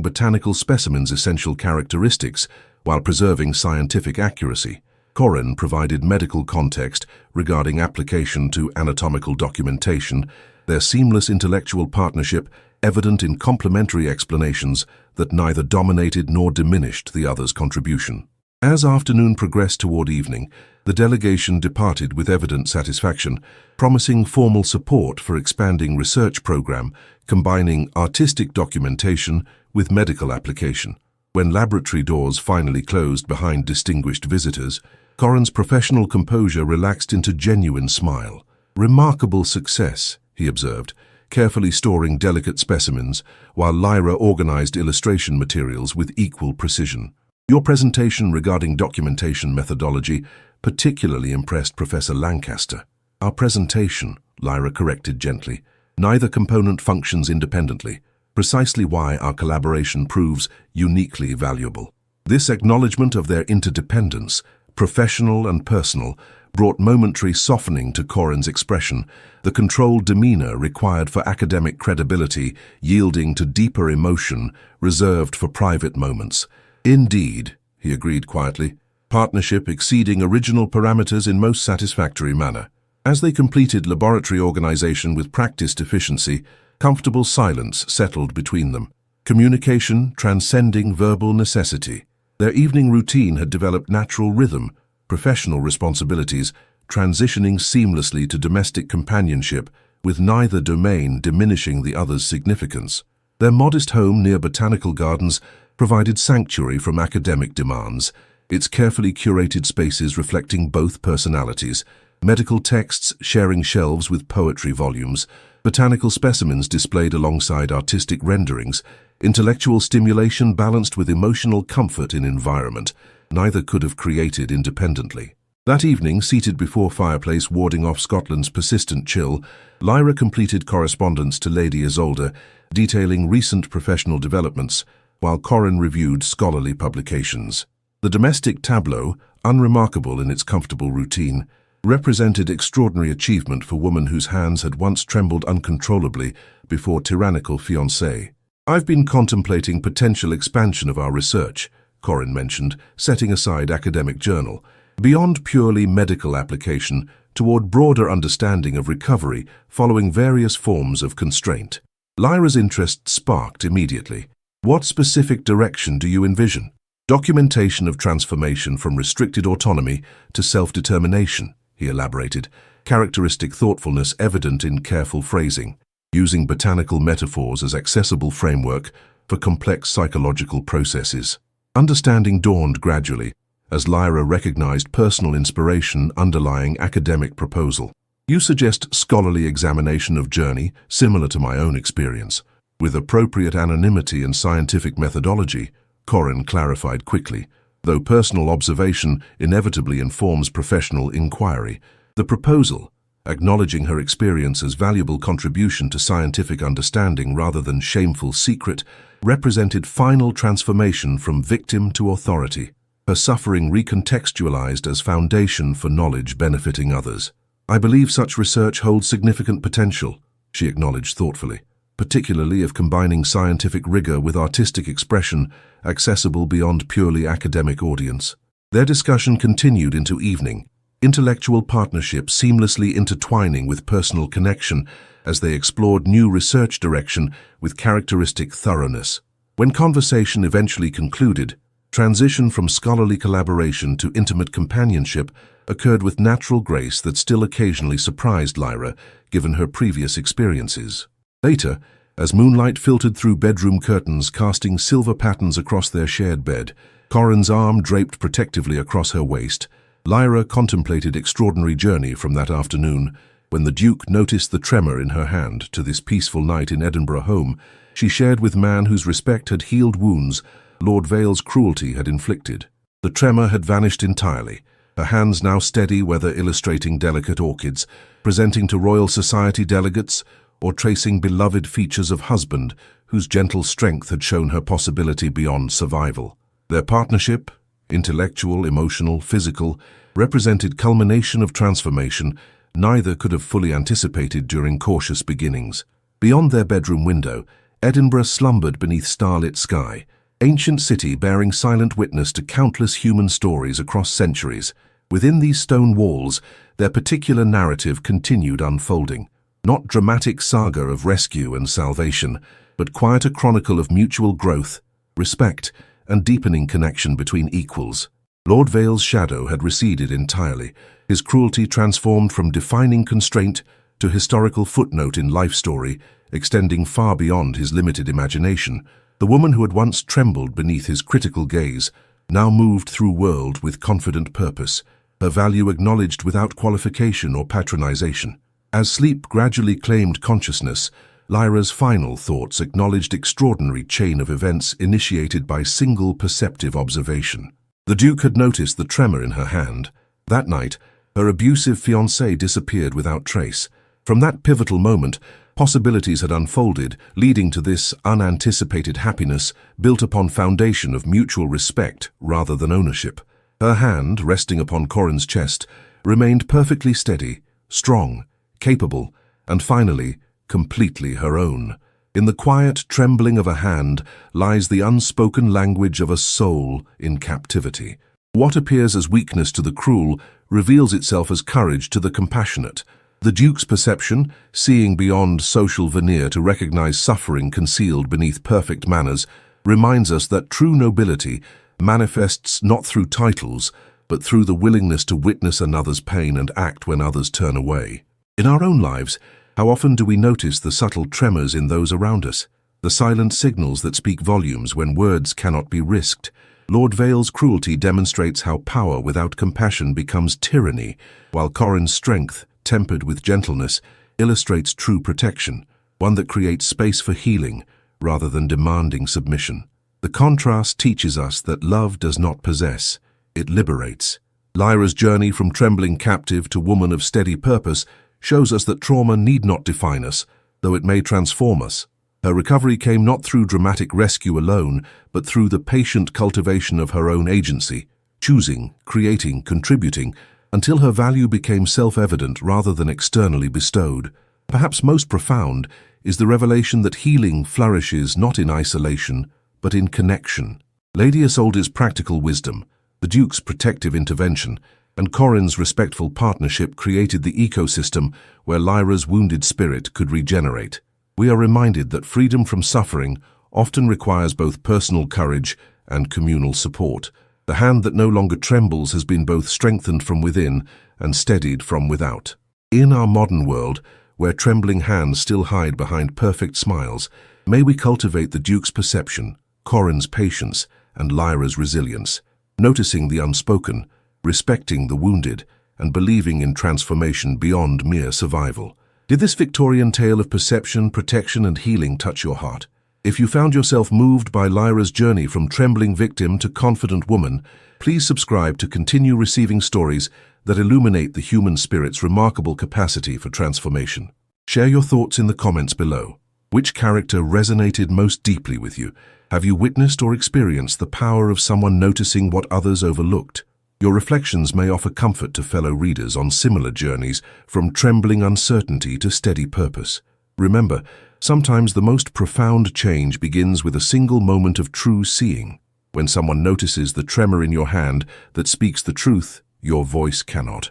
botanical specimens' essential characteristics while preserving scientific accuracy. Corin provided medical context regarding application to anatomical documentation, their seamless intellectual partnership evident in complementary explanations that neither dominated nor diminished the other's contribution. As afternoon progressed toward evening, the delegation departed with evident satisfaction, promising formal support for expanding research program combining artistic documentation with medical application. When laboratory doors finally closed behind distinguished visitors, Corin's professional composure relaxed into genuine smile. "Remarkable success," he observed, carefully storing delicate specimens while Lyra organized illustration materials with equal precision. "Your presentation regarding documentation methodology particularly impressed Professor Lancaster." "Our presentation," Lyra corrected gently. "Neither component functions independently, precisely why our collaboration proves uniquely valuable." This acknowledgement of their interdependence, professional and personal, brought momentary softening to Corin's expression, the controlled demeanor required for academic credibility yielding to deeper emotion reserved for private moments. "Indeed," he agreed quietly, "partnership exceeding original parameters in most satisfactory manner." As they completed laboratory organization with practiced efficiency, comfortable silence settled between them. Communication transcending verbal necessity. Their evening routine had developed natural rhythm, professional responsibilities, transitioning seamlessly to domestic companionship, with neither domain diminishing the other's significance. Their modest home near botanical gardens provided sanctuary from academic demands, its carefully curated spaces reflecting both personalities, medical texts sharing shelves with poetry volumes, botanical specimens displayed alongside artistic renderings, intellectual stimulation balanced with emotional comfort in environment neither could have created independently. That evening, seated before fireplace warding off Scotland's persistent chill, Lyra completed correspondence to Lady Isolde, detailing recent professional developments, while Corin reviewed scholarly publications. The domestic tableau, unremarkable in its comfortable routine, represented extraordinary achievement for a woman whose hands had once trembled uncontrollably before tyrannical fiancé. "I've been contemplating potential expansion of our research," Corin mentioned, setting aside academic journal, "beyond purely medical application toward broader understanding of recovery following various forms of constraint." Lyra's interest sparked immediately. "What specific direction do you envision?" "Documentation of transformation from restricted autonomy to self-determination," he elaborated, characteristic thoughtfulness evident in careful phrasing, using botanical metaphors as accessible framework for complex psychological processes. Understanding dawned gradually, as Lyra recognized personal inspiration underlying academic proposal. "You suggest scholarly examination of journey, similar to my own experience, with appropriate anonymity and scientific methodology," Corin clarified quickly. "Though personal observation inevitably informs professional inquiry, the proposal, acknowledging her experience as valuable contribution to scientific understanding rather than shameful secret, represented final transformation from victim to authority, her suffering recontextualized as foundation for knowledge benefiting others. I believe such research holds significant potential," she acknowledged thoughtfully, "particularly if combining scientific rigor with artistic expression accessible beyond purely academic audience." Their discussion continued into evening, intellectual partnership seamlessly intertwining with personal connection as they explored new research direction with characteristic thoroughness. When conversation eventually concluded, transition from scholarly collaboration to intimate companionship occurred with natural grace that still occasionally surprised Lyra, given her previous experiences. Later, as moonlight filtered through bedroom curtains casting silver patterns across their shared bed, Corin's arm draped protectively across her waist, Lyra contemplated extraordinary journey from that afternoon. When the Duke noticed the tremor in her hand to this peaceful night in Edinburgh home, she shared with man whose respect had healed wounds Lord Vale's cruelty had inflicted. The tremor had vanished entirely, her hands now steady whether illustrating delicate orchids, presenting to Royal Society delegates, or tracing beloved features of husband whose gentle strength had shown her possibility beyond survival. Their partnership, intellectual, emotional, physical, represented culmination of transformation neither could have fully anticipated during cautious beginnings. Beyond their bedroom window, Edinburgh slumbered beneath starlit sky, ancient city bearing silent witness to countless human stories across centuries. Within these stone walls, their particular narrative continued unfolding. Not dramatic saga of rescue and salvation, but quieter chronicle of mutual growth, respect, and deepening connection between equals. Lord Vale's shadow had receded entirely, his cruelty transformed from defining constraint to historical footnote in life story, extending far beyond his limited imagination. The woman who had once trembled beneath his critical gaze now moved through world with confident purpose, her value acknowledged without qualification or patronization. As sleep gradually claimed consciousness, Lyra's final thoughts acknowledged extraordinary chain of events initiated by single perceptive observation. The Duke had noticed the tremor in her hand. That night, her abusive fiancé disappeared without trace. From that pivotal moment, possibilities had unfolded, leading to this unanticipated happiness built upon foundation of mutual respect rather than ownership. Her hand, resting upon Corin's chest, remained perfectly steady, strong, capable, and finally, completely her own. In the quiet trembling of a hand lies the unspoken language of a soul in captivity. What appears as weakness to the cruel reveals itself as courage to the compassionate. The Duke's perception, seeing beyond social veneer to recognize suffering concealed beneath perfect manners, reminds us that true nobility manifests not through titles, but through the willingness to witness another's pain and act when others turn away. In our own lives, how often do we notice the subtle tremors in those around us, the silent signals that speak volumes when words cannot be risked? Lord Vale's cruelty demonstrates how power without compassion becomes tyranny, while Corin's strength, tempered with gentleness, illustrates true protection, one that creates space for healing rather than demanding submission. The contrast teaches us that love does not possess, it liberates. Lyra's journey from trembling captive to woman of steady purpose shows us that trauma need not define us, though it may transform us. Her recovery came not through dramatic rescue alone, but through the patient cultivation of her own agency, choosing, creating, contributing, until her value became self-evident rather than externally bestowed. Perhaps most profound is the revelation that healing flourishes not in isolation, but in connection. Lady Isolde's practical wisdom, the Duke's protective intervention, and Corin's respectful partnership created the ecosystem where Lyra's wounded spirit could regenerate. We are reminded that freedom from suffering often requires both personal courage and communal support. The hand that no longer trembles has been both strengthened from within and steadied from without. In our modern world, where trembling hands still hide behind perfect smiles, may we cultivate the Duke's perception, Corin's patience, and Lyra's resilience, noticing the unspoken, respecting the wounded, and believing in transformation beyond mere survival. Did this Victorian tale of perception, protection, and healing touch your heart? If you found yourself moved by Lyra's journey from trembling victim to confident woman, please subscribe to continue receiving stories that illuminate the human spirit's remarkable capacity for transformation. Share your thoughts in the comments below. Which character resonated most deeply with you? Have you witnessed or experienced the power of someone noticing what others overlooked? Your reflections may offer comfort to fellow readers on similar journeys from trembling uncertainty to steady purpose. Remember, sometimes the most profound change begins with a single moment of true seeing. When someone notices the tremor in your hand that speaks the truth your voice cannot.